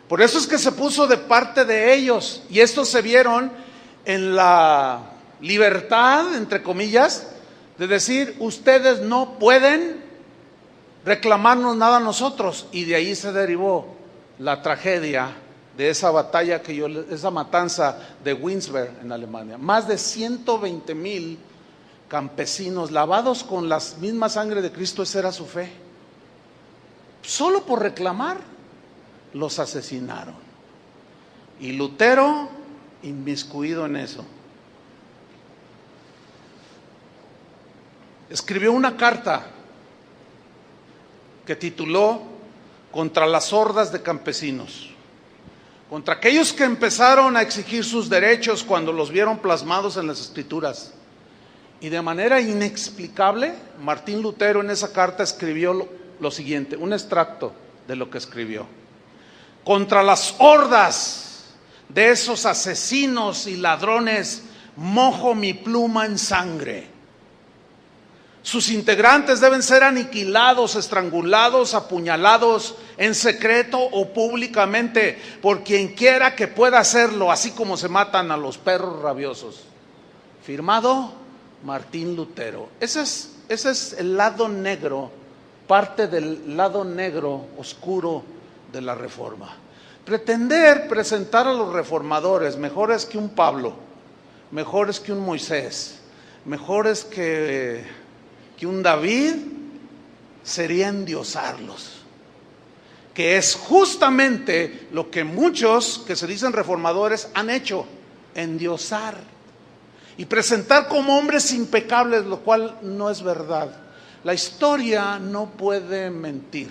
Por eso es que se puso de parte de ellos, y estos se vieron en la libertad, entre comillas, de decir: ustedes no pueden reclamarnos nada a nosotros. Y de ahí se derivó la tragedia de esa batalla esa matanza de Winsberg en Alemania. Más de 120,000 campesinos lavados con la misma sangre de Cristo, esa era su fe. Solo por reclamar, los asesinaron. Y Lutero, inmiscuido en eso, escribió una carta que tituló Contra las hordas de campesinos, contra aquellos que empezaron a exigir sus derechos cuando los vieron plasmados en las Escrituras. Y de manera inexplicable, Martín Lutero en esa carta escribió lo siguiente, un extracto de lo que escribió: contra las hordas de esos asesinos y ladrones mojo mi pluma en sangre. Sus integrantes deben ser aniquilados, estrangulados, apuñalados en secreto o públicamente por quien quiera que pueda hacerlo, así como se matan a los perros rabiosos. Firmado Martín Lutero. Ese es el lado negro, parte del lado negro oscuro de la Reforma. Pretender presentar a los reformadores mejores que un Pablo, mejores que un Moisés, mejores que un David, sería endiosarlos, que es justamente lo que muchos que se dicen reformadores han hecho: endiosar y presentar como hombres impecables, lo cual no es verdad. La historia no puede mentir.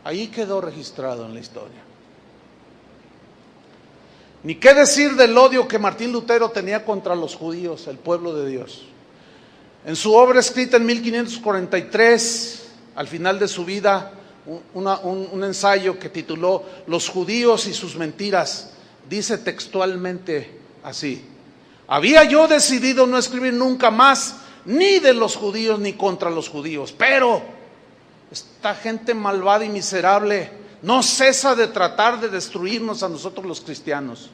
Ahí quedó registrado en la historia. Ni qué decir del odio que Martín Lutero tenía contra los judíos, el pueblo de Dios. En su obra escrita en 1543, al final de su vida, un ensayo que tituló Los judíos y sus mentiras, dice textualmente así: había yo decidido no escribir nunca más ni de los judíos ni contra los judíos, pero esta gente malvada y miserable no cesa de tratar de destruirnos a nosotros los cristianos.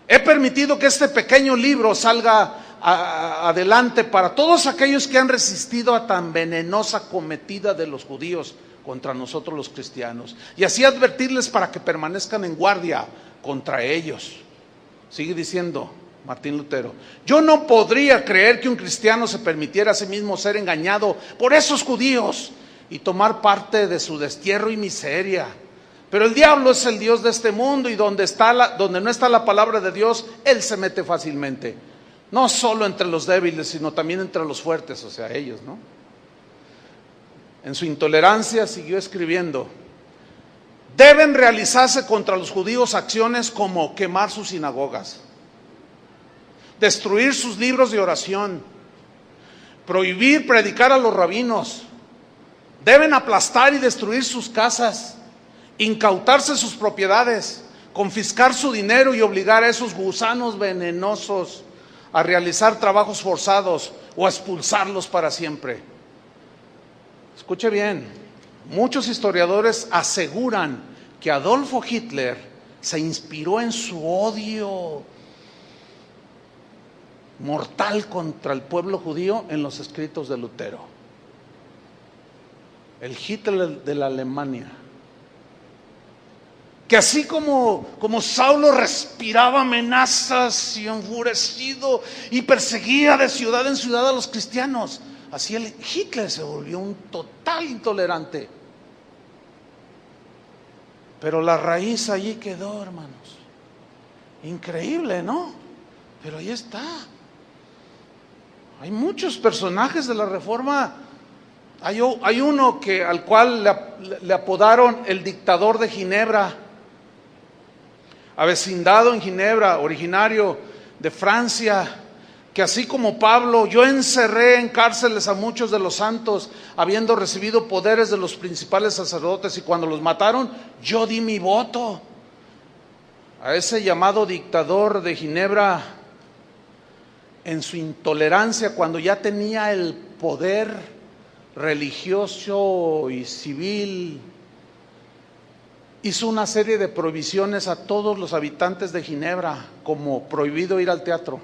He permitido que este pequeño libro salga adelante para todos aquellos que han resistido a tan venenosa cometida de los judíos contra nosotros los cristianos, y así advertirles para que permanezcan en guardia contra ellos. Sigue diciendo Martín Lutero: yo no podría creer que un cristiano se permitiera a sí mismo ser engañado por esos judíos y tomar parte de su destierro y miseria. Pero el diablo es el dios de este mundo, y donde no está la palabra de Dios, él se mete fácilmente. No solo entre los débiles, sino también entre los fuertes, o sea, ellos, ¿no? En su intolerancia siguió escribiendo: deben realizarse contra los judíos acciones como quemar sus sinagogas, destruir sus libros de oración, prohibir predicar a los rabinos, deben aplastar y destruir sus casas, incautarse sus propiedades, confiscar su dinero y obligar a esos gusanos venenosos a realizar trabajos forzados o a expulsarlos para siempre. Escuche bien, muchos historiadores aseguran que Adolfo Hitler se inspiró en su odio mortal contra el pueblo judío en los escritos de Lutero. El Hitler de la Alemania, que así como Saulo respiraba amenazas y enfurecido y perseguía de ciudad en ciudad a los cristianos, así Hitler se volvió un total intolerante. Pero la raíz allí quedó, hermanos. Increíble, ¿no? Pero ahí está. Hay muchos personajes de la Reforma. Hay uno al cual le apodaron el dictador de Ginebra, avecindado en Ginebra, originario de Francia, que así como Pablo, yo encerré en cárceles a muchos de los santos, habiendo recibido poderes de los principales sacerdotes, y cuando los mataron, yo di mi voto. A ese llamado dictador de Ginebra, en su intolerancia, cuando ya tenía el poder religioso y civil, hizo una serie de prohibiciones a todos los habitantes de Ginebra, como prohibido ir al teatro,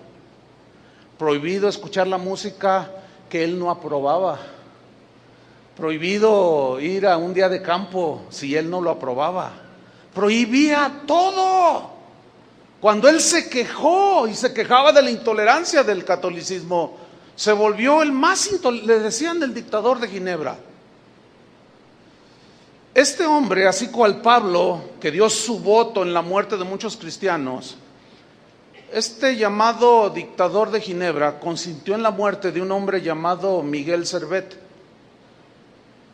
prohibido escuchar la música que él no aprobaba, prohibido ir a un día de campo si él no lo aprobaba, prohibía todo. Cuando él se quejó y se quejaba de la intolerancia del catolicismo, se volvió el más intolerante, le decían el dictador de Ginebra. Este hombre, así cual Pablo, que dio su voto en la muerte de muchos cristianos, este llamado dictador de Ginebra consintió en la muerte de un hombre llamado Miguel Servet,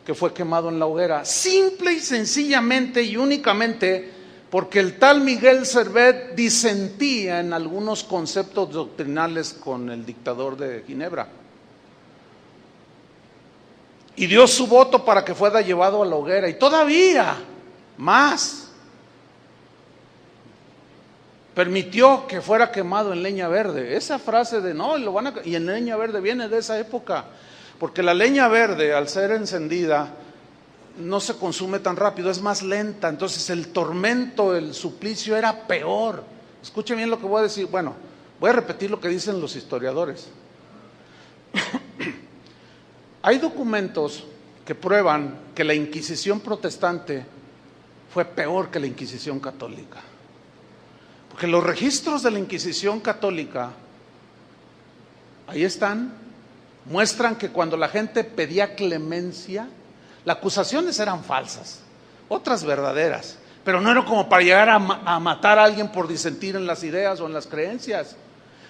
que fue quemado en la hoguera, simple y sencillamente y únicamente porque el tal Miguel Servet disentía en algunos conceptos doctrinales con el dictador de Ginebra. Y dio su voto para que fuera llevado a la hoguera. Y todavía más, permitió que fuera quemado en leña verde. Esa frase de no, y en leña verde viene de esa época. Porque la leña verde, al ser encendida, no se consume tan rápido, es más lenta. Entonces el tormento, el suplicio era peor. Escuchen bien lo que voy a decir. Bueno, voy a repetir lo que dicen los historiadores. Hay documentos que prueban que la Inquisición protestante fue peor que la Inquisición católica. Porque los registros de la Inquisición católica, ahí están, muestran que cuando la gente pedía clemencia, las acusaciones eran falsas, otras verdaderas, pero no era como para llegar a matar a alguien por disentir en las ideas o en las creencias.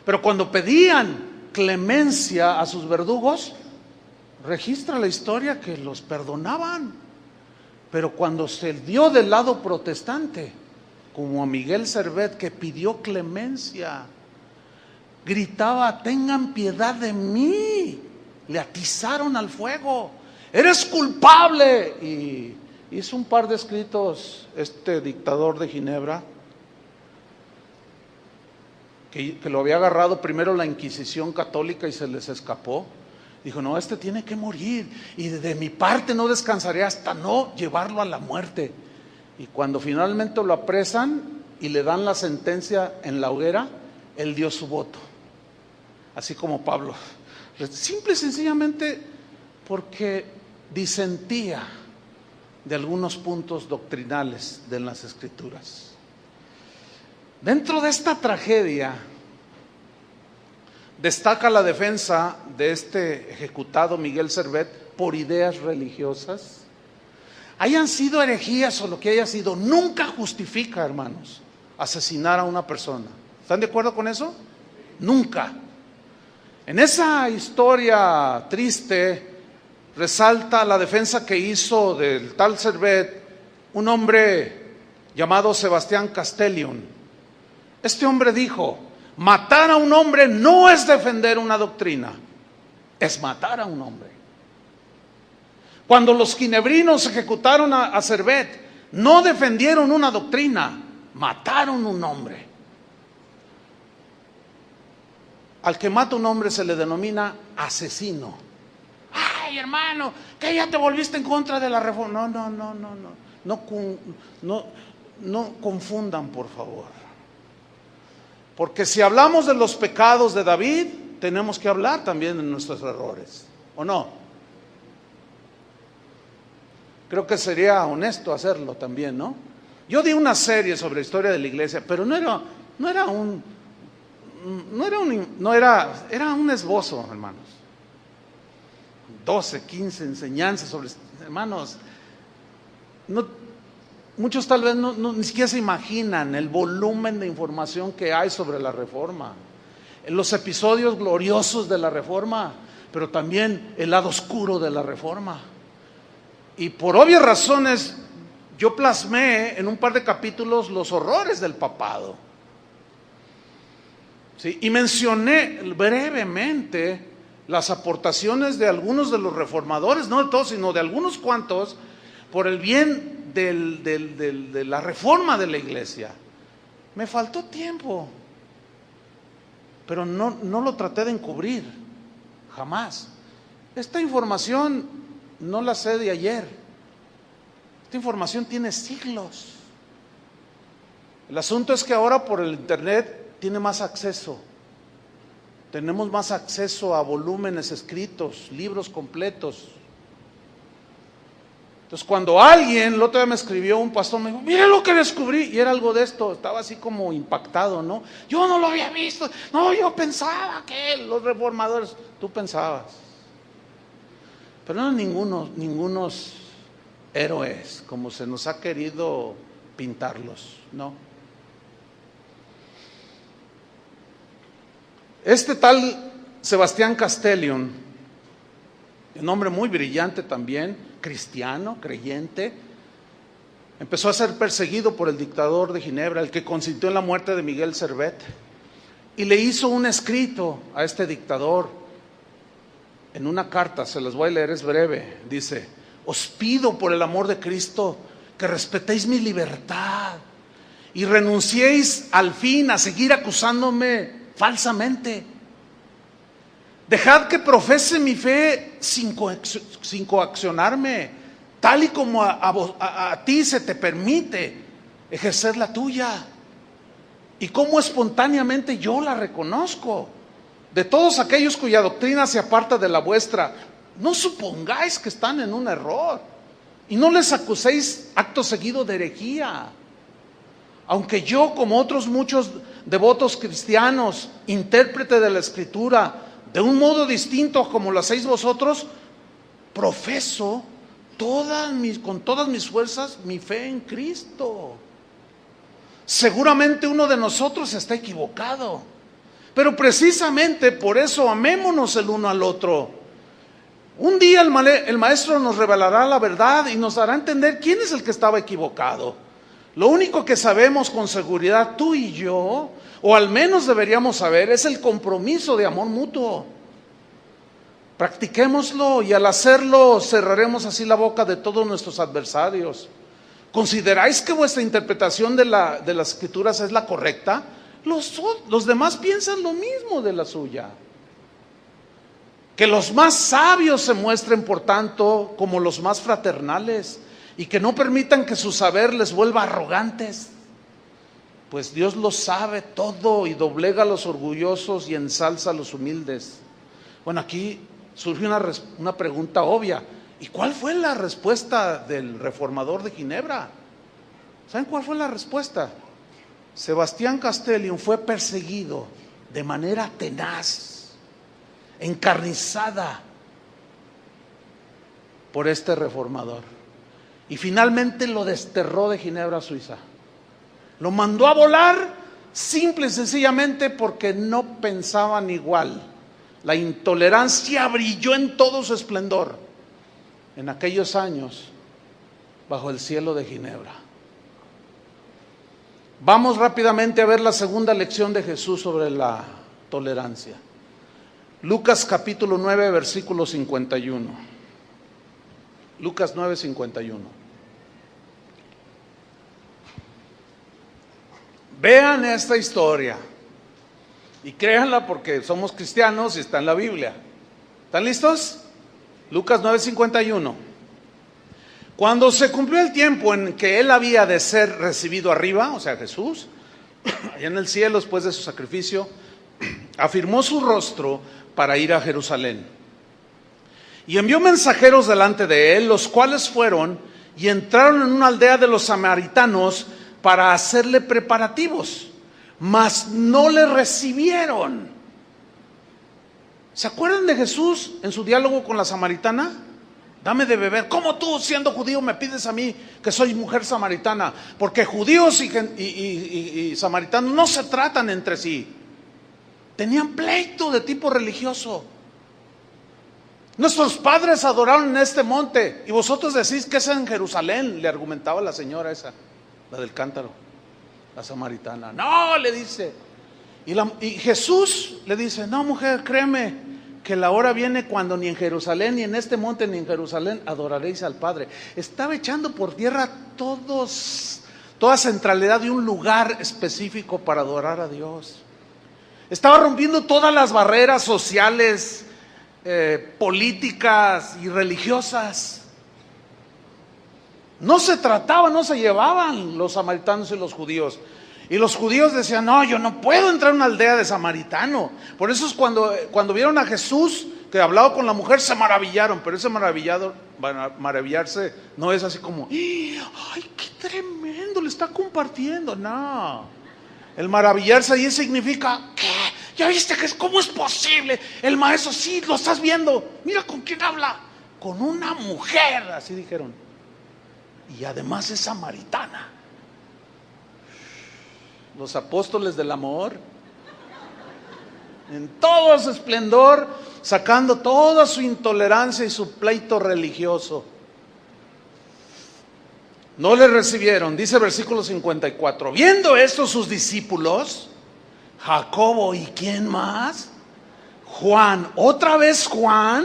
Pero cuando pedían clemencia a sus verdugos, registra la historia que los perdonaban. Pero cuando se dio del lado protestante, como a Miguel Servet, que pidió clemencia, gritaba: tengan piedad de mí, le atizaron al fuego, eres culpable. Y hizo un par de escritos este dictador de Ginebra, que lo había agarrado primero la Inquisición católica y se les escapó. Dijo: no, este tiene que morir, y de mi parte no descansaré hasta no llevarlo a la muerte. Y cuando finalmente lo apresan y le dan la sentencia en la hoguera, él dio su voto, así como Pablo, simple y sencillamente porque disentía de algunos puntos doctrinales de las Escrituras. Dentro de esta tragedia destaca la defensa de este ejecutado Miguel Servet por ideas religiosas. Hayan sido herejías o lo que haya sido, nunca justifica, hermanos, asesinar a una persona. ¿Están de acuerdo con eso? Nunca. En esa historia triste resalta la defensa que hizo del tal Servet un hombre llamado Sebastián Castellion. Este hombre dijo: matar a un hombre no es defender una doctrina, es matar a un hombre. Cuando los ginebrinos ejecutaron a Servet, no defendieron una doctrina, mataron un hombre. Al que mata un hombre se le denomina asesino. Ay, hermano, que ya te volviste en contra de la reforma. No confundan, por favor. Porque si hablamos de los pecados de David, tenemos que hablar también de nuestros errores, ¿o no? Creo que sería honesto hacerlo también, ¿no? Yo di una serie sobre la historia de la iglesia, pero era un esbozo, hermanos. 12, 15 enseñanzas sobre, hermanos. Muchos tal vez ni siquiera se imaginan el volumen de información que hay sobre la reforma, los episodios gloriosos de la reforma, pero también el lado oscuro de la reforma. Y por obvias razones, yo plasmé en un par de capítulos los horrores del papado. ¿Sí? Y mencioné brevemente las aportaciones de algunos de los reformadores, no de todos, sino de algunos cuantos, por el bien de la reforma de la iglesia. Me faltó tiempo, pero no lo traté de encubrir, jamás. Esta información no la sé de ayer. Esta información tiene siglos. El asunto es que ahora por el internet tiene más acceso. Tenemos más acceso a volúmenes escritos, libros completos. Entonces cuando alguien, el otro día me escribió un pastor, me dijo: mire lo que descubrí, y era algo de esto, estaba así como impactado, ¿no? Yo no lo había visto, no, yo pensaba que los reformadores, tú pensabas. Pero no ningunos héroes, como se nos ha querido pintarlos, ¿no? Este tal Sebastián Castellion, un hombre muy brillante también, cristiano, creyente, empezó a ser perseguido por el dictador de Ginebra, el que consintió en la muerte de Miguel Servet, y le hizo un escrito a este dictador. En una carta, se las voy a leer, es breve, dice: os pido por el amor de Cristo que respetéis mi libertad y renunciéis al fin a seguir acusándome falsamente. Dejad que profese mi fe sin coaccionarme, tal y como a ti se te permite ejercer la tuya, y como espontáneamente yo la reconozco. De todos aquellos cuya doctrina se aparta de la vuestra, no supongáis que están en un error, y no les acuséis acto seguido de herejía. Aunque yo, como otros muchos devotos cristianos, intérprete de la Escritura de un modo distinto como lo hacéis vosotros, profeso con todas mis fuerzas mi fe en Cristo. Seguramente uno de nosotros está equivocado, pero precisamente por eso amémonos el uno al otro. Un día el maestro nos revelará la verdad y nos dará a entender quién es el que estaba equivocado. Lo único que sabemos con seguridad tú y yo, o al menos deberíamos saber, es el compromiso de amor mutuo. Practiquémoslo, y al hacerlo cerraremos así la boca de todos nuestros adversarios. ¿Consideráis que vuestra interpretación de las Escrituras es la correcta? Los demás piensan lo mismo de la suya. Que los más sabios se muestren, por tanto, como los más fraternales, y que no permitan que su saber les vuelva arrogantes, pues Dios lo sabe todo y doblega a los orgullosos y ensalza a los humildes. Bueno, aquí surge una pregunta obvia: ¿y cuál fue la respuesta del reformador de Ginebra? ¿Saben cuál fue la respuesta? Sebastián Castellion fue perseguido de manera tenaz, encarnizada, por este reformador, y finalmente lo desterró de Ginebra, Suiza. Lo mandó a volar simple y sencillamente porque no pensaban igual. La intolerancia brilló en todo su esplendor en aquellos años bajo el cielo de Ginebra. Vamos rápidamente a ver la segunda lección de Jesús sobre la tolerancia. Lucas capítulo 9, versículo 51. Lucas 9, 51. Vean esta historia y créanla porque somos cristianos y está en la Biblia. ¿Están listos? Lucas 9, 51. Cuando se cumplió el tiempo en que él había de ser recibido arriba, o sea Jesús, allá en el cielo después de su sacrificio, afirmó su rostro para ir a Jerusalén. Y envió mensajeros delante de él, los cuales fueron y entraron en una aldea de los samaritanos para hacerle preparativos, mas no le recibieron. ¿Se acuerdan de Jesús en su diálogo con la samaritana? Dame de beber. ¿Cómo tú, siendo judío, me pides a mí que soy mujer samaritana? Porque judíos y samaritanos no se tratan entre sí. Tenían pleito de tipo religioso. Nuestros padres adoraron en este monte y vosotros decís que es en Jerusalén, le argumentaba la señora esa, la del cántaro, la samaritana. No, le dice. Y Jesús le dice, no, mujer, créeme que la hora viene cuando ni en Jerusalén, ni en este monte, ni en Jerusalén adoraréis al Padre. Estaba echando por tierra toda centralidad de un lugar específico para adorar a Dios. Estaba rompiendo todas las barreras sociales, políticas y religiosas. No se llevaban los samaritanos y los judíos. Y los judíos decían, no, yo no puedo entrar a una aldea de samaritano. Por eso es cuando vieron a Jesús que hablaba con la mujer, se maravillaron. Pero ese maravillarse no es así como, ¡ay, qué tremendo! Le está compartiendo. No. El maravillarse ahí significa, ¿qué? ¿Ya viste cómo es posible? El maestro, sí, lo estás viendo. Mira con quién habla. Con una mujer, así dijeron. Y además es samaritana. Los apóstoles del amor, en todo su esplendor, sacando toda su intolerancia y su pleito religioso. No le recibieron, dice el versículo 54. Viendo esto sus discípulos, Jacobo y ¿quién más? Juan, otra vez Juan,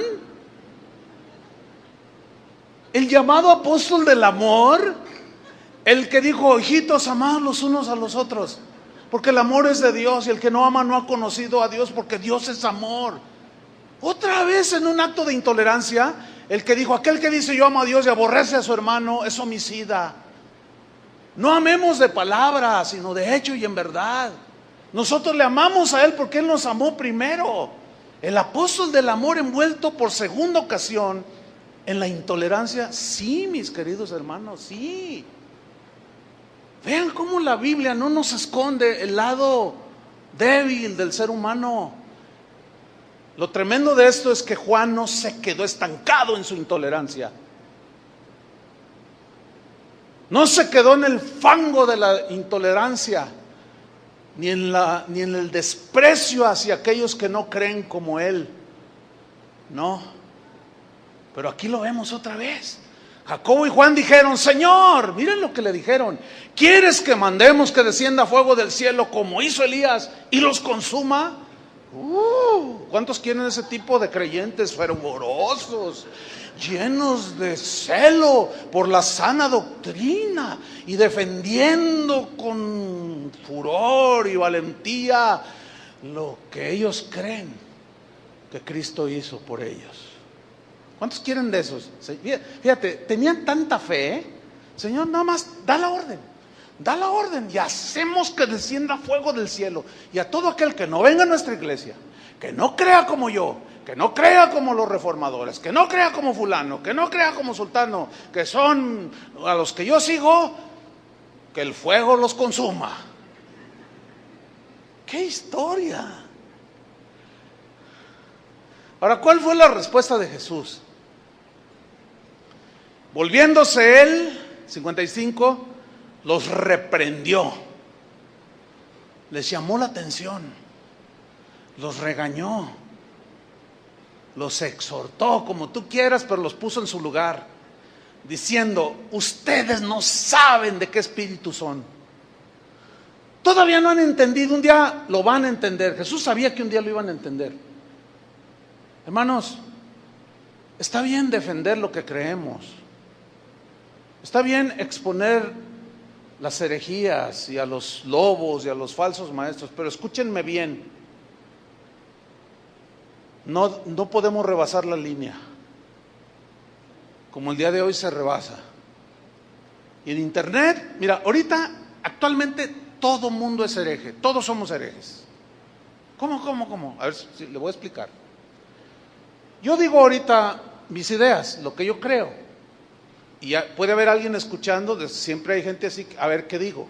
el llamado apóstol del amor. El que dijo, hijitos, amados los unos a los otros, porque el amor es de Dios, y el que no ama no ha conocido a Dios, porque Dios es amor. Otra vez en un acto de intolerancia, el que dijo, aquel que dice yo amo a Dios y aborrece a su hermano es homicida. No amemos de palabra, sino de hecho y en verdad. Nosotros le amamos a Él porque Él nos amó primero. El apóstol del amor envuelto por segunda ocasión en la intolerancia. Sí, mis queridos hermanos, sí. Vean cómo la Biblia no nos esconde el lado débil del ser humano. Lo tremendo de esto es que Juan no se quedó estancado en su intolerancia. No se quedó en el fango de la intolerancia, ni en el desprecio hacia aquellos que no creen como él. No. Pero aquí lo vemos otra vez. Jacobo y Juan dijeron, Señor, miren lo que le dijeron, ¿quieres que mandemos que descienda fuego del cielo como hizo Elías y los consuma? ¿Cuántos quieren ese tipo de creyentes fervorosos, llenos de celo por la sana doctrina y defendiendo con furor y valentía lo que ellos creen que Cristo hizo por ellos? ¿Cuántos quieren de esos? Fíjate, tenían tanta fe, Señor, nada más da la orden y hacemos que descienda fuego del cielo. Y a todo aquel que no venga a nuestra iglesia, que no crea como yo, que no crea como los reformadores, que no crea como fulano, que no crea como sultano, que son a los que yo sigo, que el fuego los consuma. ¡Qué historia! Ahora, ¿cuál fue la respuesta de Jesús? Volviéndose él, 55, los reprendió, les llamó la atención, los regañó los exhortó, como tú quieras, pero los puso en su lugar, diciendo: ustedes no saben de qué espíritu son. Todavía no han entendido, un día lo van a entender. Jesús sabía que un día lo iban a entender. Hermanos, está bien defender lo que creemos, está bien exponer las herejías y a los lobos y a los falsos maestros, pero escúchenme bien, no podemos rebasar la línea como el día de hoy se rebasa. Y en internet, mira, ahorita actualmente todo mundo es hereje, todos somos herejes. ¿Cómo? A ver si le voy a explicar. Yo digo ahorita mis ideas, lo que yo creo, y puede haber alguien escuchando, siempre hay gente así, a ver qué digo,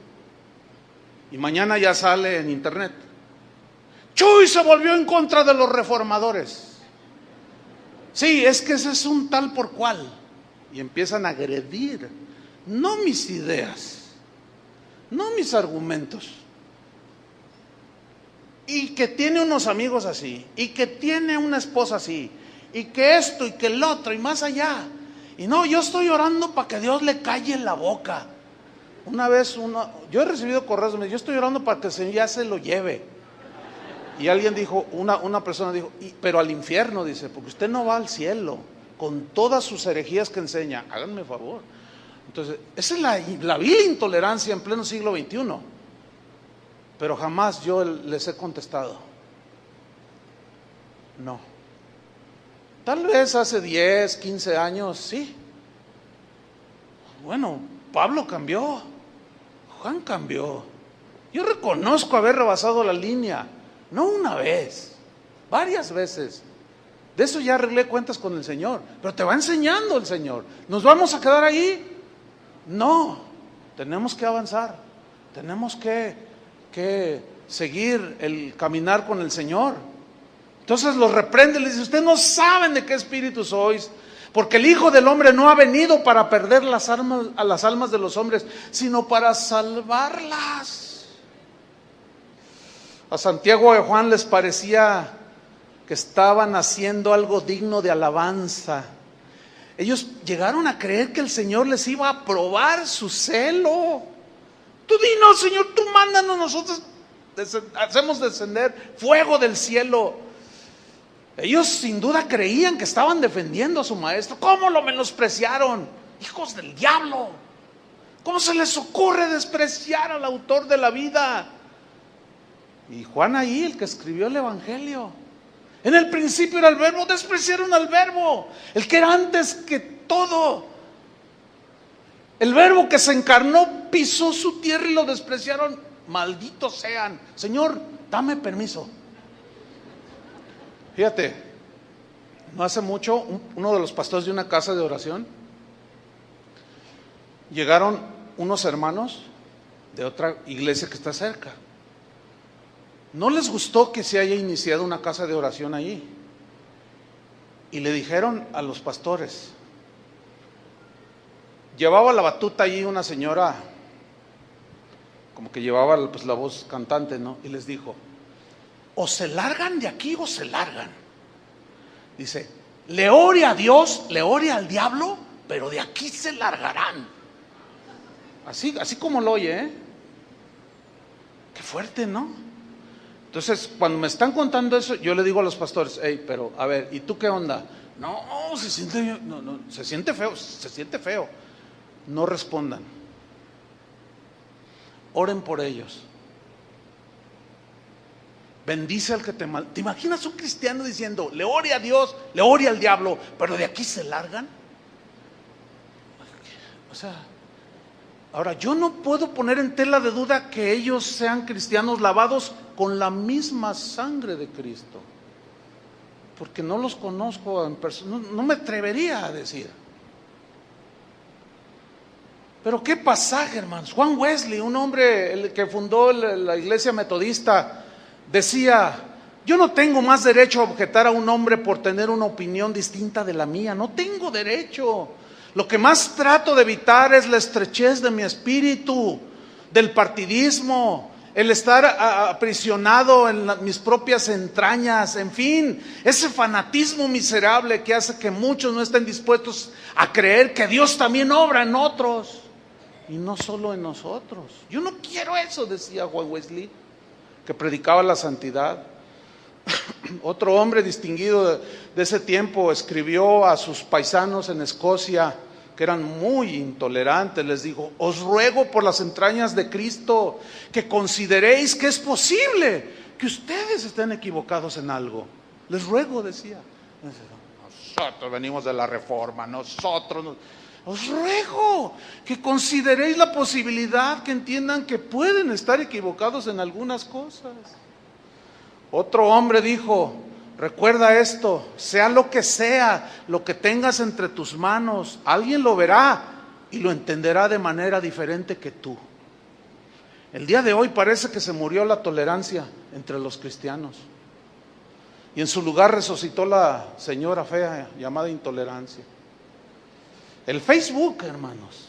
y mañana ya sale en internet: Chuy se volvió en contra de los reformadores. Sí, es que ese es un tal por cual, y empiezan a agredir, no mis ideas, no mis argumentos, y que tiene unos amigos así, y que tiene una esposa así, y que esto y que el otro y más allá. Y no, yo estoy orando para que Dios le calle en la boca. Una vez yo he recibido correos, yo estoy orando para que el Señor ya se lo lleve. Y alguien dijo, una persona dijo: pero al infierno, dice, porque usted no va al cielo con todas sus herejías que enseña, háganme favor. Entonces, esa es la vil intolerancia en pleno siglo XXI. Pero jamás yo les he contestado, no. Tal vez hace 10, 15 años, sí. Bueno, Pablo cambió, Juan cambió. Yo reconozco haber rebasado la línea, no una vez, varias veces. De eso ya arreglé cuentas con el Señor, pero te va enseñando el Señor. ¿Nos vamos a quedar ahí? No, tenemos que avanzar, tenemos que seguir el caminar con el Señor. Entonces los reprende, les dice: ustedes no saben de qué espíritu sois, porque el Hijo del Hombre no ha venido para perder las almas de los hombres, sino para salvarlas. A Santiago y a Juan les parecía que estaban haciendo algo digno de alabanza. Ellos llegaron a creer que el Señor les iba a probar su celo. Tú dinos, Señor, tú mándanos, nosotros hacemos descender fuego del cielo. Ellos sin duda creían que estaban defendiendo a su maestro. ¿Cómo lo menospreciaron? Hijos del diablo. ¿Cómo se les ocurre despreciar al autor de la vida? Y Juan ahí, el que escribió el Evangelio: en el principio era el Verbo. Despreciaron al Verbo, el que era antes que todo. El Verbo que se encarnó pisó su tierra y lo despreciaron. Malditos sean. Señor, dame permiso. Fíjate, no hace mucho, uno de los pastores de una casa de oración, llegaron unos hermanos de otra iglesia que está cerca. No les gustó que se haya iniciado una casa de oración allí, y le dijeron a los pastores, llevaba la batuta allí una señora, como que llevaba pues la voz cantante, ¿no? Y les dijo: o se largan de aquí o se largan. Dice: le ore a Dios, le ore al diablo, pero de aquí se largarán. Así como lo oye, ¿eh? Qué fuerte, ¿no? Entonces, cuando me están contando eso, yo le digo a los pastores: hey, pero a ver, ¿y tú qué onda? No, se siente feo. No respondan. Oren por ellos. Bendice al que te mal. ¿Te imaginas un cristiano diciendo: le ore a Dios, le ore al diablo, pero de aquí se largan? O sea, ahora yo no puedo poner en tela de duda que ellos sean cristianos lavados con la misma sangre de Cristo, porque no los conozco en persona, no me atrevería a decir. Pero qué pasaje, hermanos. Juan Wesley, un hombre el que fundó la iglesia metodista, decía: yo no tengo más derecho a objetar a un hombre por tener una opinión distinta de la mía. No tengo derecho. Lo que más trato de evitar es la estrechez de mi espíritu, del partidismo, el estar aprisionado en mis propias entrañas, en fin, ese fanatismo miserable que hace que muchos no estén dispuestos a creer que Dios también obra en otros y no solo en nosotros. Yo no quiero eso, decía Juan Wesley, que predicaba la santidad. Otro hombre distinguido de ese tiempo escribió a sus paisanos en Escocia, que eran muy intolerantes, les dijo: os ruego por las entrañas de Cristo que consideréis que es posible que ustedes estén equivocados en algo. Les ruego, decía. Nosotros venimos de la Reforma, os ruego que consideréis la posibilidad, que entiendan que pueden estar equivocados en algunas cosas. Otro hombre dijo: recuerda esto, sea lo que tengas entre tus manos, alguien lo verá y lo entenderá de manera diferente que tú. El día de hoy parece que se murió la tolerancia entre los cristianos y en su lugar resucitó la señora fea llamada intolerancia. El Facebook, hermanos,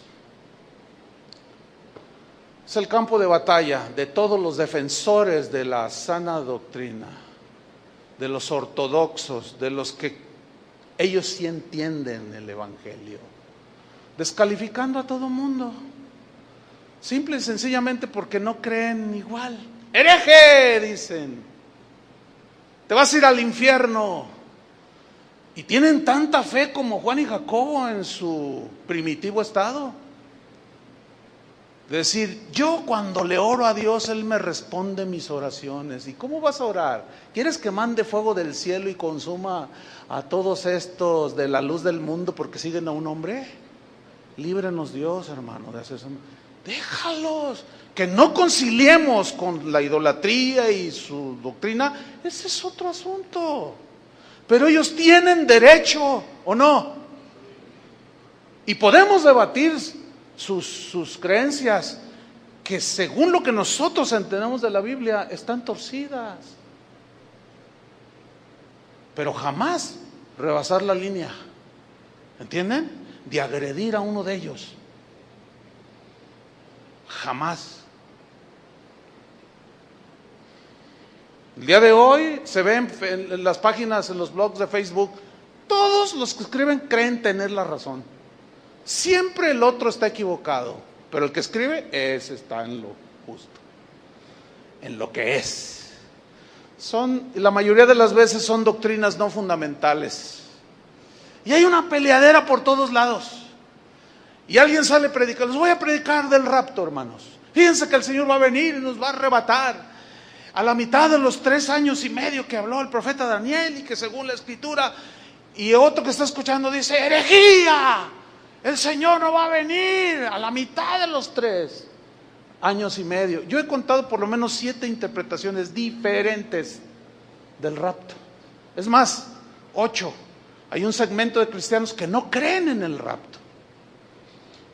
es el campo de batalla de todos los defensores de la sana doctrina, de los ortodoxos, de los que ellos sí entienden el evangelio, descalificando a todo mundo, simple y sencillamente porque no creen igual. ¡Hereje!, dicen, te vas a ir al infierno. Y tienen tanta fe como Juan y Jacobo en su primitivo estado. Decir, yo cuando le oro a Dios, Él me responde mis oraciones. ¿Y cómo vas a orar? ¿Quieres que mande fuego del cielo y consuma a todos estos de la luz del mundo porque siguen a un hombre? Líbrenos Dios, hermano, de hacer eso. Déjalos, que no conciliemos con la idolatría y su doctrina, ese es otro asunto. Pero ellos tienen derecho, ¿o no? Y podemos debatir sus creencias, que según lo que nosotros entendemos de la Biblia, están torcidas. Pero jamás rebasar la línea, ¿entienden? De agredir a uno de ellos. Jamás. El día de hoy se ven en las páginas, en los blogs de Facebook, todos los que escriben creen tener la razón. Siempre el otro está equivocado, pero el que escribe, ese está en lo justo, en lo que es. La mayoría de las veces son doctrinas no fundamentales. Y hay una peleadera por todos lados. Y alguien sale a predicar. Les voy a predicar del rapto, hermanos. Fíjense que el Señor va a venir y nos va a arrebatar a la mitad de los 3 años y medio que habló el profeta Daniel, y que según la Escritura, y otro que está escuchando dice: herejía, el Señor no va a venir a la mitad de los 3 años y medio. Yo he contado por lo menos 7 interpretaciones diferentes del rapto. Es más, 8. Hay un segmento de cristianos que no creen en el rapto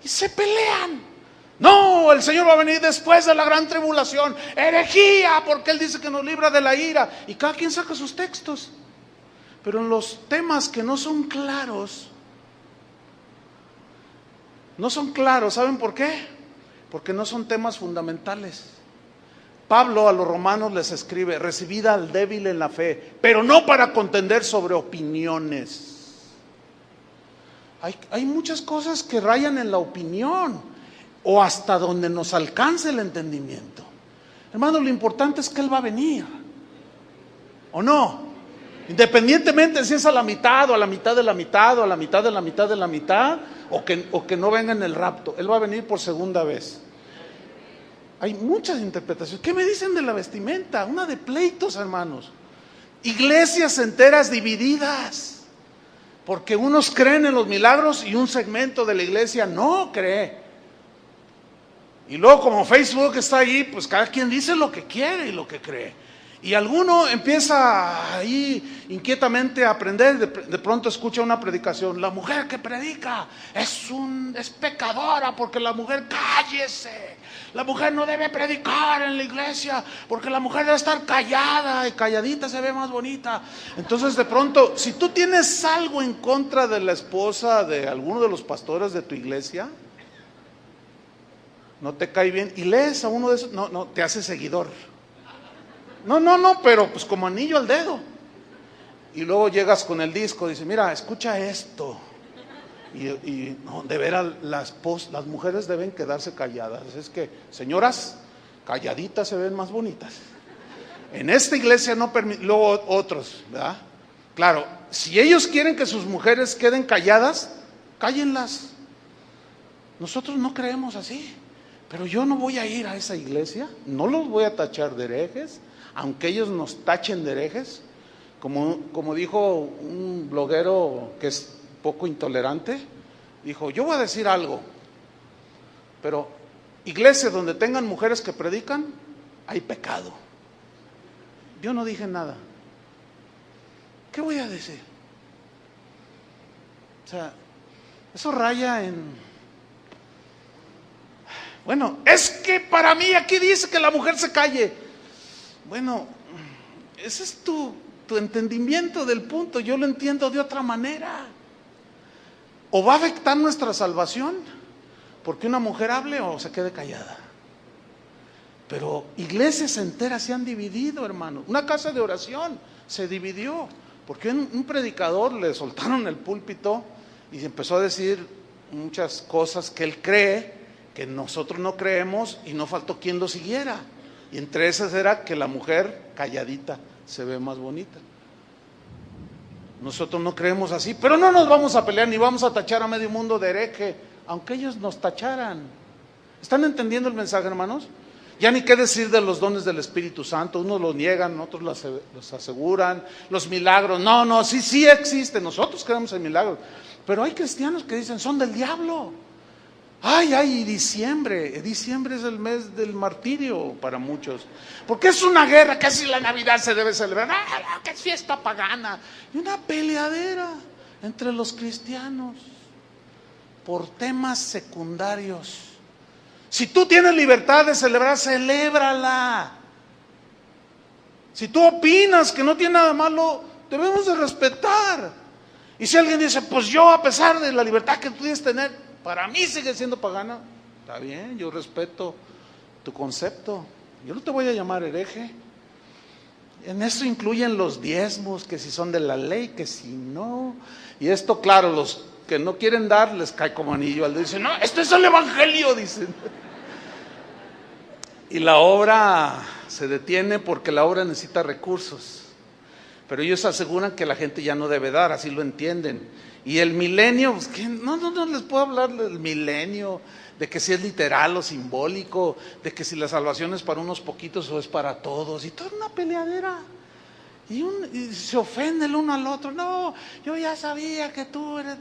y se pelean. No, el Señor va a venir después de la gran tribulación. Herejía, porque Él dice que nos libra de la ira. Y cada quien saca sus textos. Pero en los temas que no son claros, ¿saben por qué? Porque no son temas fundamentales. Pablo a los romanos les escribe: recibid al débil en la fe, pero no para contender sobre opiniones. Hay muchas cosas que rayan en la opinión, o hasta donde nos alcance el entendimiento. Hermano, lo importante es que Él va a venir, ¿o no? Independientemente si es a la mitad, o a la mitad de la mitad, o a la mitad de la mitad de la mitad, o que no venga en el rapto. Él va a venir por segunda vez. Hay muchas interpretaciones. ¿Qué me dicen de la vestimenta? Una de pleitos, hermanos. Iglesias enteras divididas, porque unos creen en los milagros y un segmento de la iglesia no cree. Y luego, como Facebook está ahí, pues cada quien dice lo que quiere y lo que cree. Y alguno empieza ahí inquietamente a aprender. De pronto escucha una predicación: la mujer que predica es pecadora, porque la mujer, cállese, la mujer no debe predicar en la iglesia, porque la mujer debe estar callada, y calladita se ve más bonita. Entonces, de pronto, si tú tienes algo en contra de la esposa de alguno de los pastores de tu iglesia, no te cae bien y lees a uno de esos, no, te hace seguidor. No, pero pues como anillo al dedo. Y luego llegas con el disco, dice, mira, escucha esto. Y no, de veras, las mujeres deben quedarse calladas. Es que, señoras, calladitas se ven más bonitas. En esta iglesia no permite, luego otros, ¿verdad? Claro, si ellos quieren que sus mujeres queden calladas, cállenlas. Nosotros no creemos así. Pero yo no voy a ir a esa iglesia, no los voy a tachar de herejes, aunque ellos nos tachen de herejes. Como dijo un bloguero que es poco intolerante, dijo, yo voy a decir algo, pero iglesias donde tengan mujeres que predican, hay pecado. Yo no dije nada. ¿Qué voy a decir? O sea, eso raya en... Bueno, es que para mí aquí dice que la mujer se calle. Bueno, ese es tu entendimiento del punto, yo lo entiendo de otra manera. O va a afectar nuestra salvación porque una mujer hable o se quede callada. Pero iglesias enteras se han dividido, hermano. Una casa de oración se dividió porque un predicador le soltaron el púlpito y empezó a decir muchas cosas que él cree, que nosotros no creemos, y no faltó quien lo siguiera. Y entre esas era que la mujer calladita se ve más bonita. Nosotros no creemos así, pero no nos vamos a pelear ni vamos a tachar a medio mundo de hereje, aunque ellos nos tacharan. ¿Están entendiendo el mensaje, hermanos? Ya ni qué decir de los dones del Espíritu Santo. Unos los niegan, otros los aseguran. Los milagros, no, sí existen. Nosotros creemos en milagros, pero hay cristianos que dicen son del diablo. Y diciembre es el mes del martirio para muchos, porque es una guerra, casi la Navidad se debe celebrar, que es fiesta pagana, y una peleadera entre los cristianos por temas secundarios. Si tú tienes libertad de celebrar, celébrala. Si tú opinas que no tiene nada malo, debemos de respetar. Y si alguien dice, pues yo, a pesar de la libertad que tú tienes tener, para mí sigue siendo pagana, está bien, yo respeto tu concepto. Yo no te voy a llamar hereje. En eso incluyen los diezmos, que si son de la ley, que si no. Y esto, claro, los que no quieren dar les cae como anillo al dedo. Dicen, no, esto es el evangelio, dicen. Y la obra se detiene porque la obra necesita recursos. Pero ellos aseguran que la gente ya no debe dar, así lo entienden. Y el milenio, pues, ¿qué? No les puedo hablar del milenio, de que si es literal o simbólico, de que si la salvación es para unos poquitos o es para todos, y toda una peleadera. Y se ofende el uno al otro. No, yo ya sabía que tú eres...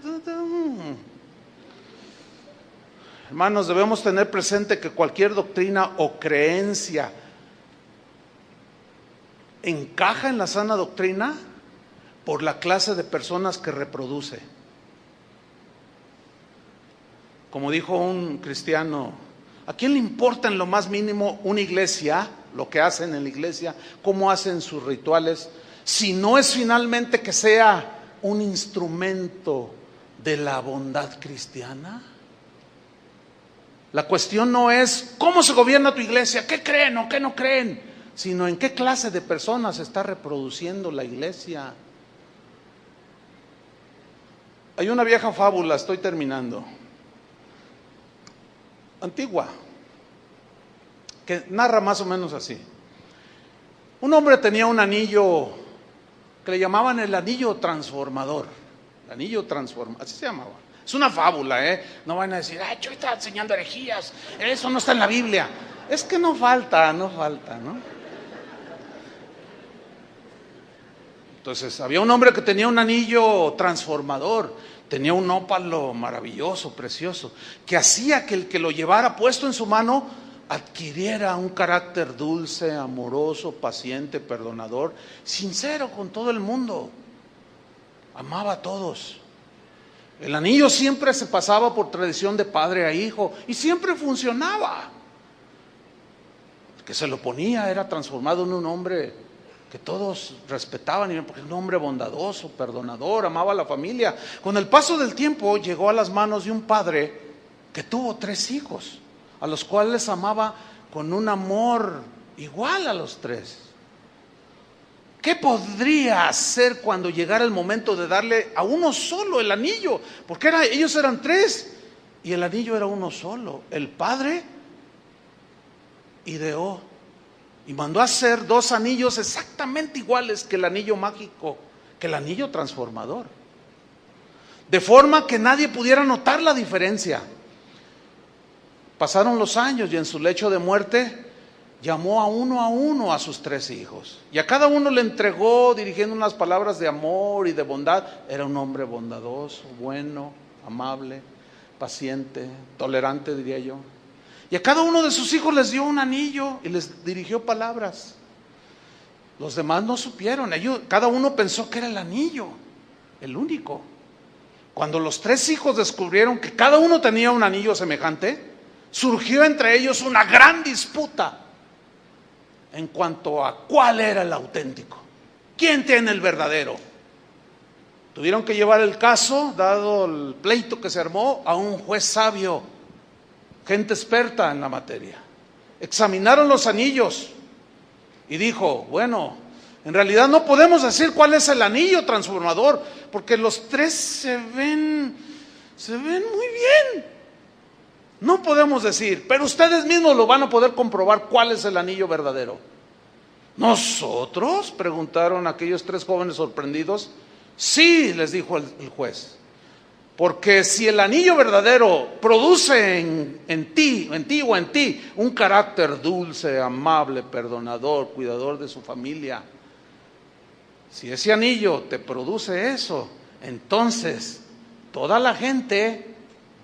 Hermanos, debemos tener presente que cualquier doctrina o creencia encaja en la sana doctrina por la clase de personas que reproduce. Como dijo un cristiano, ¿a quién le importa en lo más mínimo una iglesia, lo que hacen en la iglesia, cómo hacen sus rituales, si no es finalmente que sea un instrumento de la bondad cristiana? La cuestión no es cómo se gobierna tu iglesia, qué creen o qué no creen, sino en qué clase de personas está reproduciendo la iglesia. Hay una vieja fábula, estoy terminando, antigua, que narra más o menos así. Un hombre tenía un anillo que le llamaban el anillo transformador. El anillo transformador, así se llamaba. Es una fábula, no van a decir, yo estaba enseñando herejías, eso no está en la Biblia. Es que no falta, ¿no? Entonces, había un hombre que tenía un anillo transformador, tenía un ópalo maravilloso, precioso, que hacía que el que lo llevara puesto en su mano adquiriera un carácter dulce, amoroso, paciente, perdonador, sincero con todo el mundo. Amaba a todos. El anillo siempre se pasaba por tradición de padre a hijo y siempre funcionaba. El que se lo ponía era transformado en un hombre que todos respetaban, porque era un hombre bondadoso, perdonador, amaba a la familia. Con el paso del tiempo llegó a las manos de un padre que tuvo 3 hijos. a los cuales amaba con un amor igual a los tres. ¿Qué podría hacer cuando llegara el momento de darle a uno solo el anillo? Porque ellos eran tres y el anillo era uno solo. El Padre ideó y mandó a hacer dos anillos exactamente iguales que el anillo mágico, que el anillo transformador, de forma que nadie pudiera notar la diferencia. Pasaron los años y en su lecho de muerte llamó a uno a sus tres hijos, y a cada uno le entregó dirigiendo unas palabras de amor y de bondad. Era un hombre bondadoso, bueno, amable, paciente, tolerante, diría yo. Y a cada uno de sus hijos les dio un anillo y les dirigió palabras. Los demás no supieron, cada uno pensó que era el anillo, el único. Cuando los tres hijos descubrieron que cada uno tenía un anillo semejante, surgió entre ellos una gran disputa en cuanto a cuál era el auténtico, quién tiene el verdadero. Tuvieron que llevar el caso, dado el pleito que se armó, a un juez sabio, gente experta en la materia. Examinaron los anillos y dijo: bueno, en realidad no podemos decir cuál es el anillo transformador, porque los tres se ven muy bien. No podemos decir, pero ustedes mismos lo van a poder comprobar cuál es el anillo verdadero. ¿Nosotros?, preguntaron aquellos tres jóvenes sorprendidos. Sí, les dijo el juez, porque si el anillo verdadero produce en ti un carácter dulce, amable, perdonador, cuidador de su familia, si ese anillo te produce eso, entonces toda la gente,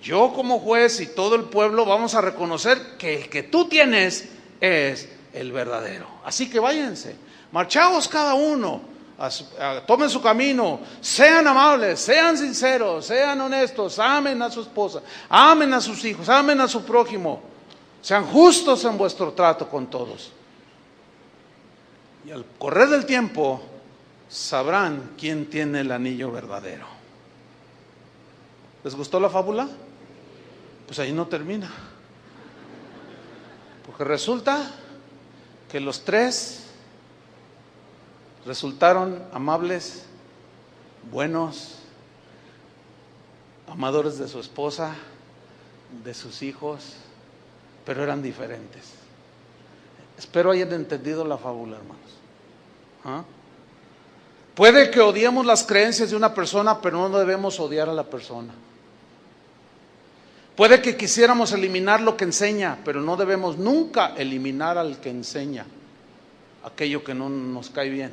yo como juez y todo el pueblo, vamos a reconocer que el que tú tienes es el verdadero. Así que váyanse, marchaos cada uno, tomen su camino, sean amables, sean sinceros, sean honestos, amen a su esposa, amen a sus hijos, amen a su prójimo, sean justos en vuestro trato con todos. Y al correr del tiempo sabrán quién tiene el anillo verdadero. ¿Les gustó la fábula? Pues ahí no termina, porque resulta que los tres resultaron amables, buenos, amadores de su esposa, de sus hijos, pero eran diferentes. Espero hayan entendido la fábula, hermanos. Puede que odiemos las creencias de una persona, pero no debemos odiar a la persona. Puede que quisiéramos eliminar lo que enseña, pero no debemos nunca eliminar al que enseña aquello que no nos cae bien.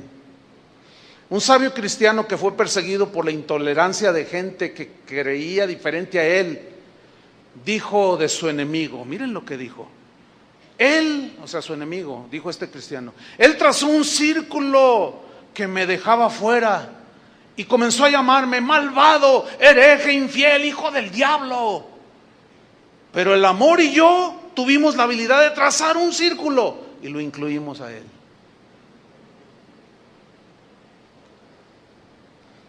Un sabio cristiano que fue perseguido por la intolerancia de gente que creía diferente a él, dijo de su enemigo, miren lo que dijo. Él, o sea, su enemigo, dijo este cristiano, él trazó un círculo que me dejaba fuera y comenzó a llamarme malvado, hereje, infiel, hijo del diablo. Pero el amor y yo tuvimos la habilidad de trazar un círculo y lo incluimos a él.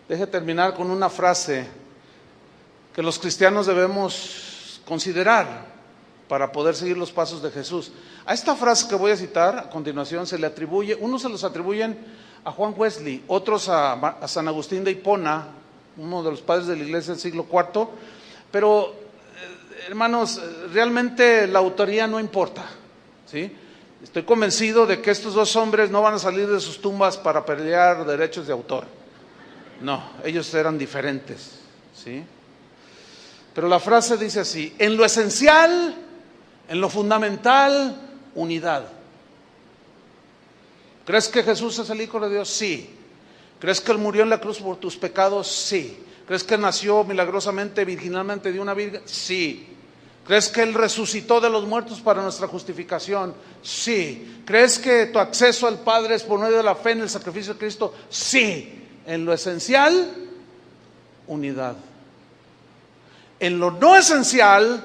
Deje terminar con una frase que los cristianos debemos considerar para poder seguir los pasos de Jesús. A esta frase que voy a citar a continuación se le atribuye, unos se los atribuyen a Juan Wesley, otros a San Agustín de Hipona, uno de los padres de la iglesia del siglo IV, pero hermanos, realmente la autoría no importa, ¿sí? Estoy convencido de que estos dos hombres no van a salir de sus tumbas para pelear derechos de autor. No, ellos eran diferentes, ¿sí? Pero la frase dice así: en lo esencial, en lo fundamental, unidad. ¿Crees que Jesús es el Hijo de Dios? Sí. ¿Crees que Él murió en la cruz por tus pecados? Sí. ¿Crees que nació milagrosamente, virginalmente de una virgen? Sí. ¿Crees que Él resucitó de los muertos para nuestra justificación? Sí. ¿Crees que tu acceso al Padre es por medio de la fe en el sacrificio de Cristo? Sí. En lo esencial, unidad. En lo no esencial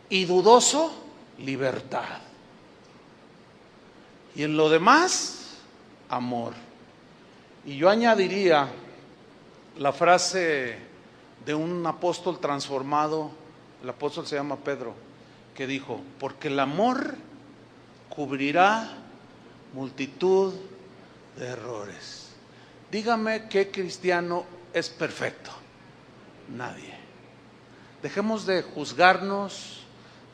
y dudoso, libertad. Y en lo demás, amor. Y yo añadiría la frase de un apóstol transformado. El apóstol se llama Pedro. que dijo, porque el amor cubrirá multitud de errores. Dígame qué cristiano es perfecto. Nadie. Dejemos de juzgarnos,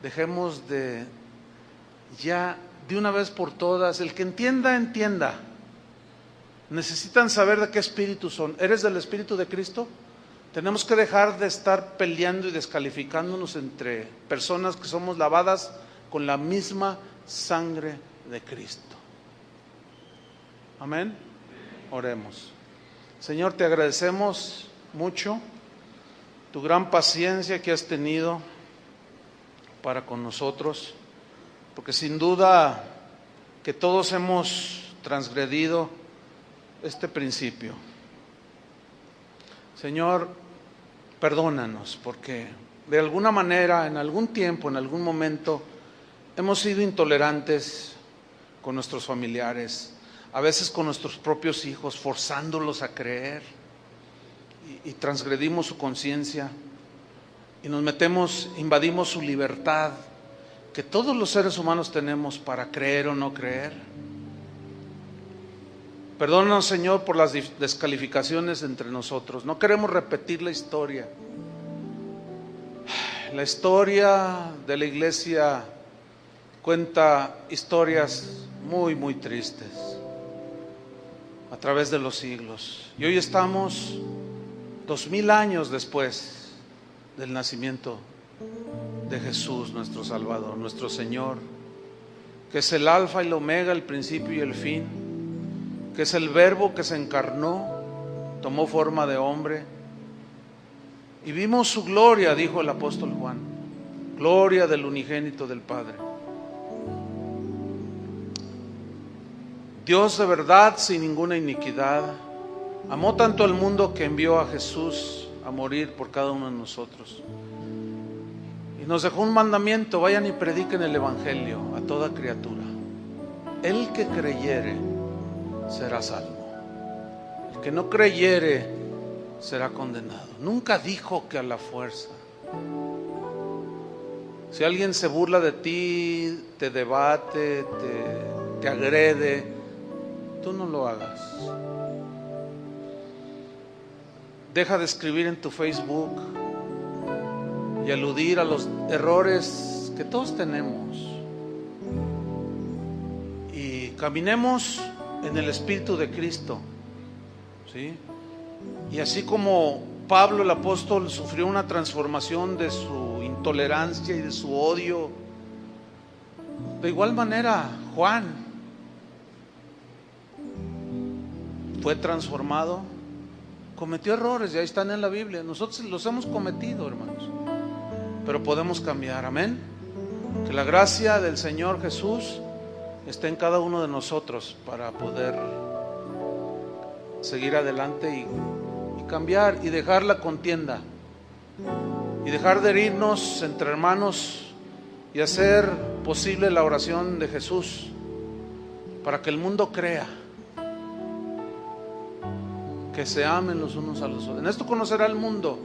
dejemos de ya de una vez por todas, el que entienda, entienda. Necesitan saber de qué espíritu son. ¿Eres del espíritu de Cristo? Tenemos que dejar de estar peleando y descalificándonos entre personas que somos lavadas con la misma sangre de Cristo. Amén. Oremos. Señor, te agradecemos mucho tu gran paciencia que has tenido para con nosotros, porque sin duda que todos hemos transgredido este principio. Señor, perdónanos, porque de alguna manera, en algún tiempo, en algún momento, hemos sido intolerantes con nuestros familiares, a veces con nuestros propios hijos, forzándolos a creer, y transgredimos su conciencia, y nos metemos, invadimos su libertad, que todos los seres humanos tenemos para creer o no creer. Perdónanos, Señor, por las descalificaciones entre nosotros. No queremos repetir la historia. La historia de la iglesia cuenta historias muy, muy tristes a través de los siglos. Y hoy estamos 2000 años después del nacimiento de Jesús, nuestro Salvador, nuestro Señor, que es el alfa y el omega, el principio y el fin, que es el verbo que se encarnó, tomó forma de hombre, y vimos su gloria, dijo el apóstol Juan, gloria del unigénito del Padre. Dios de verdad, sin ninguna iniquidad, amó tanto al mundo que envió a Jesús a morir por cada uno de nosotros. Y nos dejó un mandamiento: vayan y prediquen el evangelio a toda criatura. El que creyere será salvo, el que no creyere será condenado. Nunca dijo que a la fuerza. Si alguien se burla de ti, te debate, te agrede, tú no lo hagas. Deja de escribir en tu Facebook y aludir a los errores que todos tenemos, y caminemos en el Espíritu de Cristo, ¿sí? Y así como Pablo el apóstol sufrió una transformación de su intolerancia y de su odio, de igual manera Juan fue transformado, cometió errores y ahí están en la Biblia. Nosotros los hemos cometido, hermanos, pero podemos cambiar. Amén. Que la gracia del Señor Jesús esté en cada uno de nosotros para poder seguir adelante y cambiar y dejar la contienda y dejar de herirnos entre hermanos y hacer posible la oración de Jesús para que el mundo crea, que se amen los unos a los otros. En esto conocerá el mundo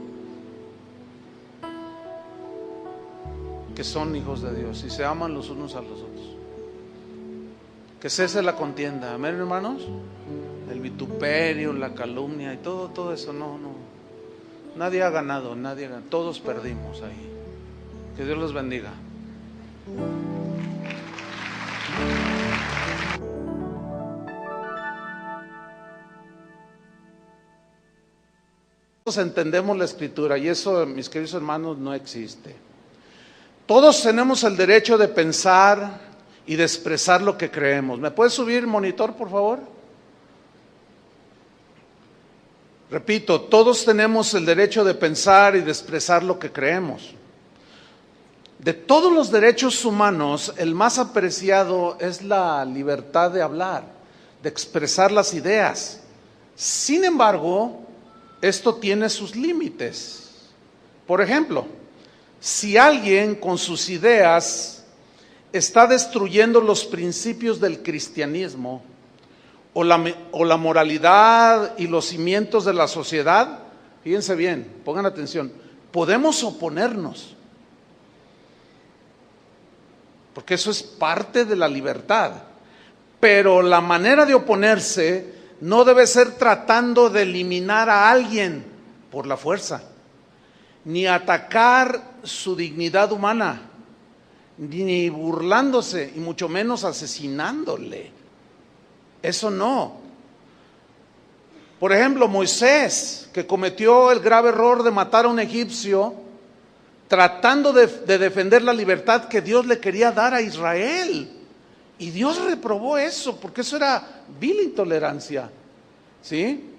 que son hijos de Dios y se aman los unos a los otros. Que cese la contienda. Amén, hermanos. El vituperio, la calumnia y todo eso, no. Nadie ha ganado, todos perdimos ahí. Que Dios los bendiga. Todos entendemos la Escritura y eso, mis queridos hermanos, no existe. Todos tenemos el derecho de pensar y de expresar lo que creemos. ¿Me puedes subir el monitor, por favor? Repito, todos tenemos el derecho de pensar y de expresar lo que creemos. De todos los derechos humanos, el más apreciado es la libertad de hablar, de expresar las ideas. Sin embargo, esto tiene sus límites. Por ejemplo, si alguien con sus ideas está destruyendo los principios del cristianismo o la moralidad y los cimientos de la sociedad, fíjense bien, pongan atención, podemos oponernos. porque eso es parte de la libertad. Pero la manera de oponerse no debe ser tratando de eliminar a alguien por la fuerza, ni atacar su dignidad humana, ni burlándose, y mucho menos asesinándole. Eso no. Por ejemplo, Moisés, que cometió el grave error de matar a un egipcio, tratando de defender la libertad que Dios le quería dar a Israel. Y Dios reprobó eso, porque eso era vil intolerancia. ¿Sí?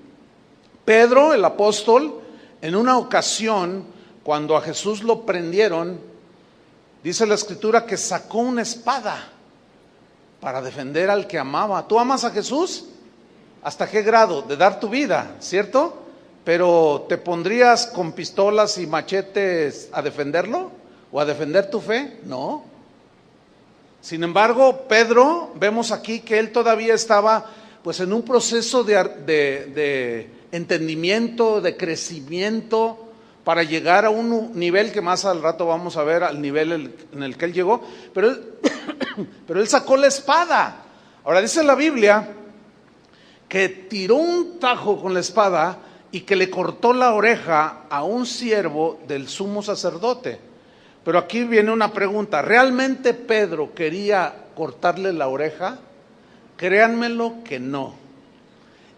Pedro, el apóstol, en una ocasión, cuando a Jesús lo prendieron, dice la Escritura que sacó una espada para defender al que amaba. ¿Tú amas a Jesús? ¿Hasta qué grado? De dar tu vida, ¿cierto? Pero ¿te pondrías con pistolas y machetes a defenderlo? ¿O a defender tu fe? No. Sin embargo, Pedro, vemos aquí que él todavía estaba pues en un proceso de entendimiento, de crecimiento, para llegar a un nivel que más al rato vamos a ver, al nivel en el que él llegó, pero él sacó la espada. Ahora dice la Biblia que tiró un tajo con la espada y que le cortó la oreja a un siervo del sumo sacerdote. Pero aquí viene una pregunta: ¿realmente Pedro quería cortarle la oreja? Créanmelo que no.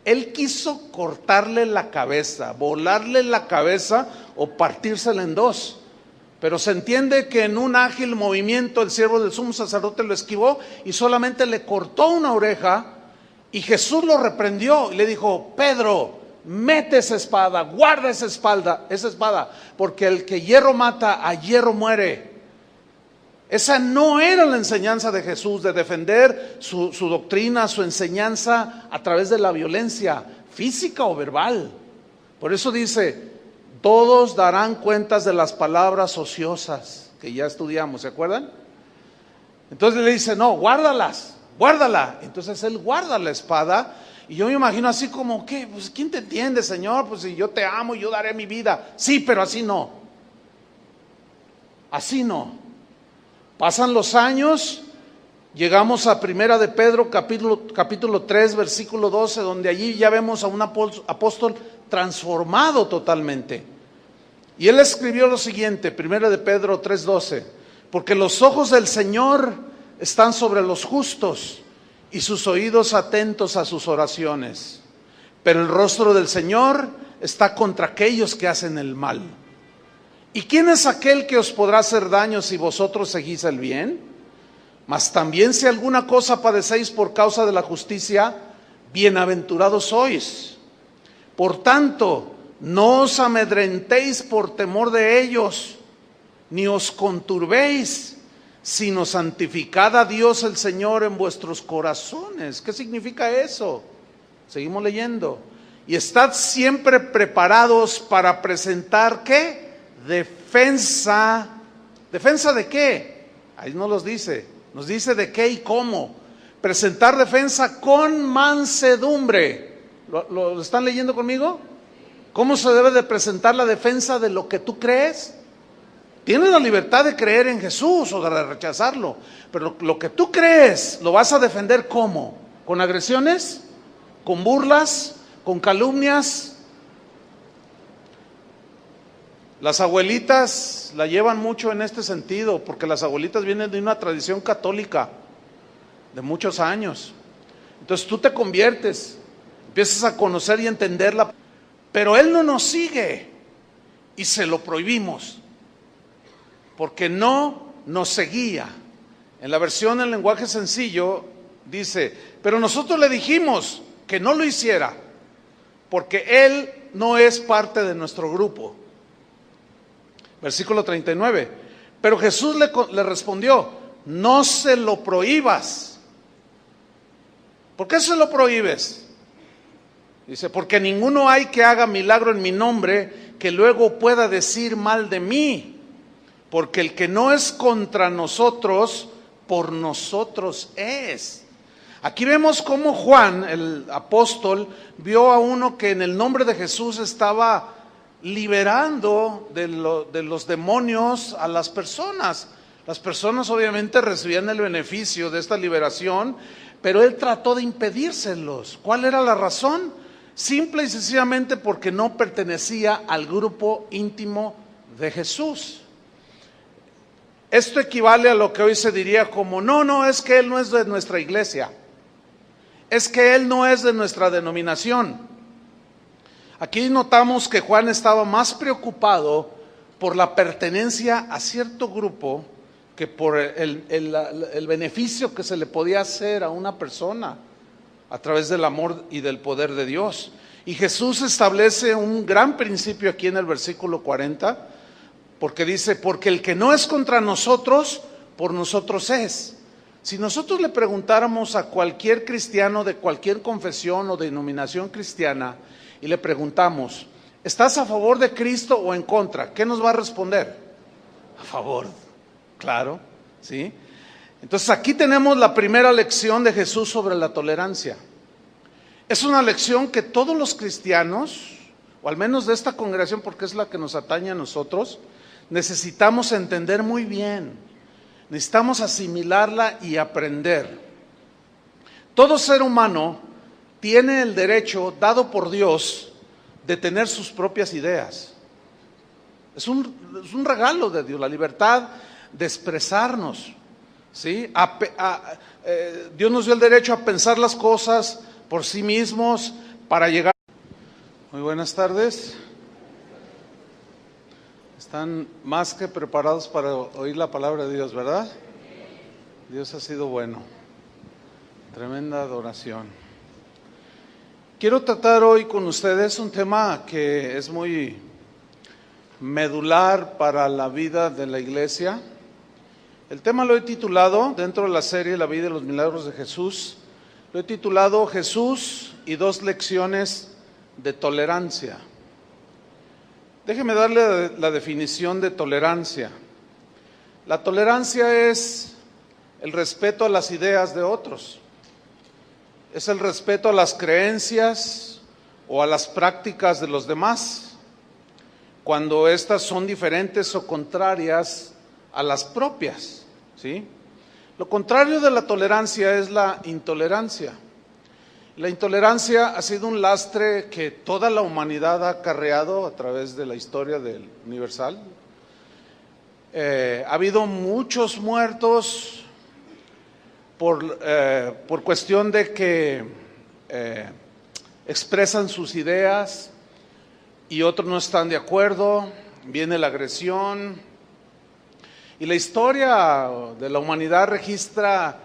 Él quiso cortarle la cabeza, volarle la cabeza o partírsela en dos. Pero se entiende que en un ágil movimiento el siervo del sumo sacerdote lo esquivó y solamente le cortó una oreja, y Jesús lo reprendió y le dijo: Pedro, mete esa espada, guarda esa espada, porque el que hierro mata, a hierro muere. Esa no era la enseñanza de Jesús, de defender su doctrina, su enseñanza a través de la violencia física o verbal. Por eso dice: todos darán cuentas de las palabras ociosas, que ya estudiamos, ¿se acuerdan? Entonces le dice: no, guárdala. Entonces él guarda la espada. Y yo me imagino así como, ¿qué? Pues ¿quién te entiende, Señor? Pues si yo te amo, yo daré mi vida. Sí, pero así no. Así no. Pasan los años, llegamos a Primera de Pedro, capítulo 3, versículo 12, donde allí ya vemos a un apóstol transformado totalmente. Y él escribió lo siguiente, Primera de Pedro 3:12: porque los ojos del Señor están sobre los justos y sus oídos atentos a sus oraciones, pero el rostro del Señor está contra aquellos que hacen el mal. ¿Y quién es aquel que os podrá hacer daño si vosotros seguís el bien? Mas también si alguna cosa padecéis por causa de la justicia, bienaventurados sois. Por tanto, no os amedrentéis por temor de ellos, ni os conturbéis, sino santificad a Dios el Señor en vuestros corazones. ¿Qué significa eso? Seguimos leyendo. Y estad siempre preparados para presentar, ¿qué? Defensa. ¿Defensa de qué? Ahí no los dice. Nos dice de qué y cómo. Presentar defensa con mansedumbre. ¿Lo están leyendo conmigo? ¿Cómo se debe de presentar la defensa de lo que tú crees? Tienes la libertad de creer en Jesús o de rechazarlo, pero lo que tú crees, ¿lo vas a defender cómo? ¿Con agresiones? ¿Con burlas? ¿Con calumnias? Las abuelitas la llevan mucho en este sentido, porque las abuelitas vienen de una tradición católica de muchos años. Entonces tú te conviertes, empiezas a conocer y entenderla, pero Él no nos sigue y se lo prohibimos, porque no nos seguía. En la versión en lenguaje sencillo dice: pero nosotros le dijimos que no lo hiciera, porque Él no es parte de nuestro grupo. Versículo 39. Pero Jesús le respondió: no se lo prohíbas. ¿Por qué se lo prohíbes? Dice: porque ninguno hay que haga milagro en mi nombre que luego pueda decir mal de mí. Porque el que no es contra nosotros, por nosotros es. Aquí vemos cómo Juan, el apóstol, vio a uno que en el nombre de Jesús estaba liberando de los demonios a las personas. Las personas obviamente recibían el beneficio de esta liberación, pero él trató de impedírselos. ¿Cuál era la razón? Simple y sencillamente porque no pertenecía al grupo íntimo de Jesús. Esto equivale a lo que hoy se diría como, no, es que él no es de nuestra iglesia. Es que él no es de nuestra denominación. Aquí notamos que Juan estaba más preocupado por la pertenencia a cierto grupo que por el beneficio que se le podía hacer a una persona a través del amor y del poder de Dios. Y Jesús establece un gran principio aquí en el versículo 40, porque dice, porque el que no es contra nosotros, por nosotros es. Si nosotros le preguntáramos a cualquier cristiano de cualquier confesión o denominación cristiana y le preguntamos, ¿estás a favor de Cristo o en contra? ¿Qué nos va a responder? A favor, claro, ¿sí? Entonces aquí tenemos la primera lección de Jesús sobre la tolerancia. Es una lección que todos los cristianos, o al menos de esta congregación porque es la que nos atañe a nosotros, necesitamos entender muy bien. Necesitamos asimilarla y aprender. Todo ser humano tiene el derecho dado por Dios de tener sus propias ideas. Es un regalo de Dios, la libertad de expresarnos, ¿sí? Dios nos dio el derecho a pensar las cosas por sí mismos para llegar. Muy buenas tardes. Están más que preparados para oír la palabra de Dios, ¿verdad? Dios ha sido bueno. Tremenda adoración. Quiero tratar hoy con ustedes un tema que es muy medular para la vida de la iglesia. El tema lo he titulado, dentro de la serie La vida y los milagros de Jesús, lo he titulado Jesús y dos lecciones de tolerancia. Déjeme darle la definición de tolerancia. La tolerancia es el respeto a las ideas de otros. Es el respeto a las creencias o a las prácticas de los demás, cuando éstas son diferentes o contrarias a las propias, ¿sí? Lo contrario de la tolerancia es la intolerancia. La intolerancia ha sido un lastre que toda la humanidad ha acarreado a través de la historia del universal. Ha habido muchos muertos por cuestión de que expresan sus ideas y otros no están de acuerdo, viene la agresión. Y la historia de la humanidad registra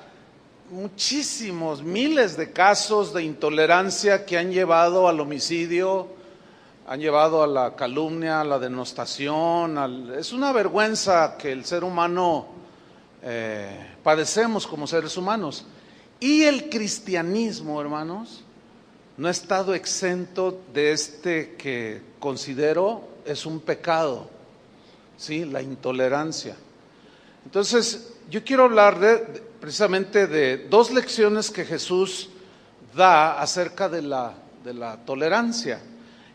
muchísimos, miles de casos de intolerancia que han llevado al homicidio, han llevado a la calumnia, a la denostación. Es una vergüenza que el ser humano padecemos como seres humanos. Y el cristianismo, hermanos, no ha estado exento de este que considero es un pecado, ¿sí? La intolerancia. Entonces, yo quiero hablar precisamente de dos lecciones que Jesús da acerca de la tolerancia.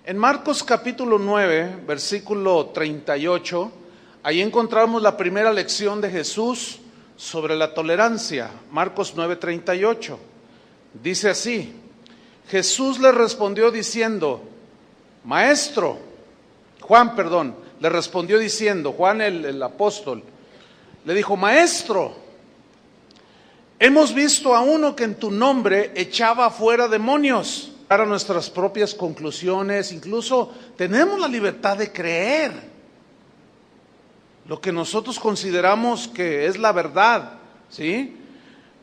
En Marcos capítulo 9, versículo 38, ahí encontramos la primera lección de Jesús sobre la tolerancia. Marcos 9, 38. Dice así: Jesús le respondió diciendo, Juan le respondió diciendo, Juan el apóstol, le dijo, Maestro, hemos visto a uno que en tu nombre echaba fuera demonios. Para nuestras propias conclusiones, incluso tenemos la libertad de creer lo que nosotros consideramos que es la verdad, ¿sí?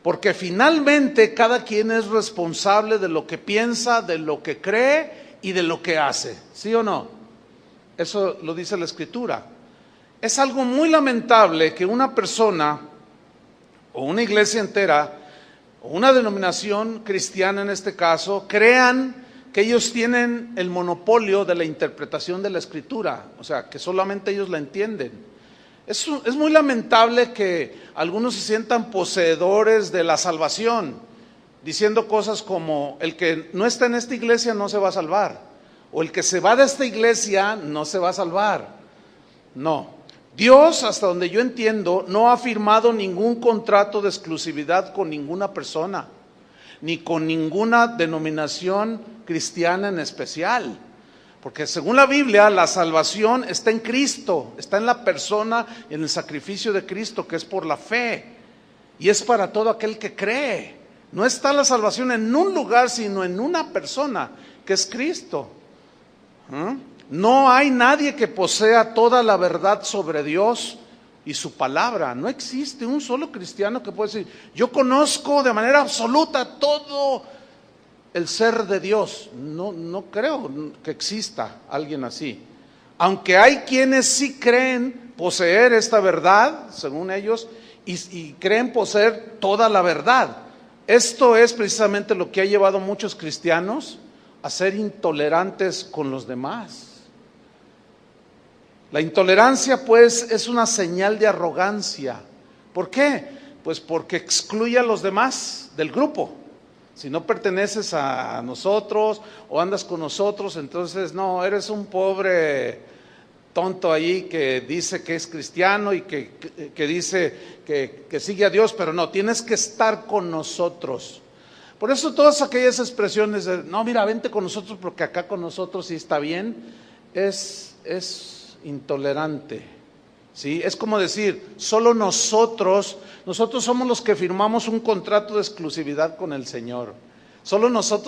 Porque finalmente cada quien es responsable de lo que piensa, de lo que cree y de lo que hace, ¿sí o no? Eso lo dice la Escritura. Es algo muy lamentable que una persona o una iglesia entera o una denominación cristiana en este caso crean que ellos tienen el monopolio de la interpretación de la Escritura, o sea, que solamente ellos la entienden. Es muy lamentable que algunos se sientan poseedores de la salvación, diciendo cosas como el que no está en esta iglesia no se va a salvar, o el que se va de esta iglesia no se va a salvar. No. Dios, hasta donde yo entiendo, no ha firmado ningún contrato de exclusividad con ninguna persona, ni con ninguna denominación cristiana en especial. Porque según la Biblia, la salvación está en Cristo, está en la persona y en el sacrificio de Cristo, que es por la fe. Y es para todo aquel que cree. No está la salvación en un lugar, sino en una persona, que es Cristo. No hay nadie que posea toda la verdad sobre Dios y su palabra. No existe un solo cristiano que pueda decir, yo conozco de manera absoluta todo el ser de Dios. No creo que exista alguien así. Aunque hay quienes sí creen poseer esta verdad, según ellos, y creen poseer toda la verdad. Esto es precisamente lo que ha llevado a muchos cristianos a ser intolerantes con los demás. La intolerancia, pues, es una señal de arrogancia. ¿Por qué? Pues porque excluye a los demás del grupo. Si no perteneces a nosotros o andas con nosotros, entonces no, eres un pobre tonto ahí que dice que es cristiano y que dice que sigue a Dios, pero no, tienes que estar con nosotros. Por eso todas aquellas expresiones de, no, mira, vente con nosotros porque acá con nosotros sí está bien, es intolerante, ¿sí? Es como decir, solo nosotros somos los que firmamos un contrato de exclusividad con el Señor. Solo nosotros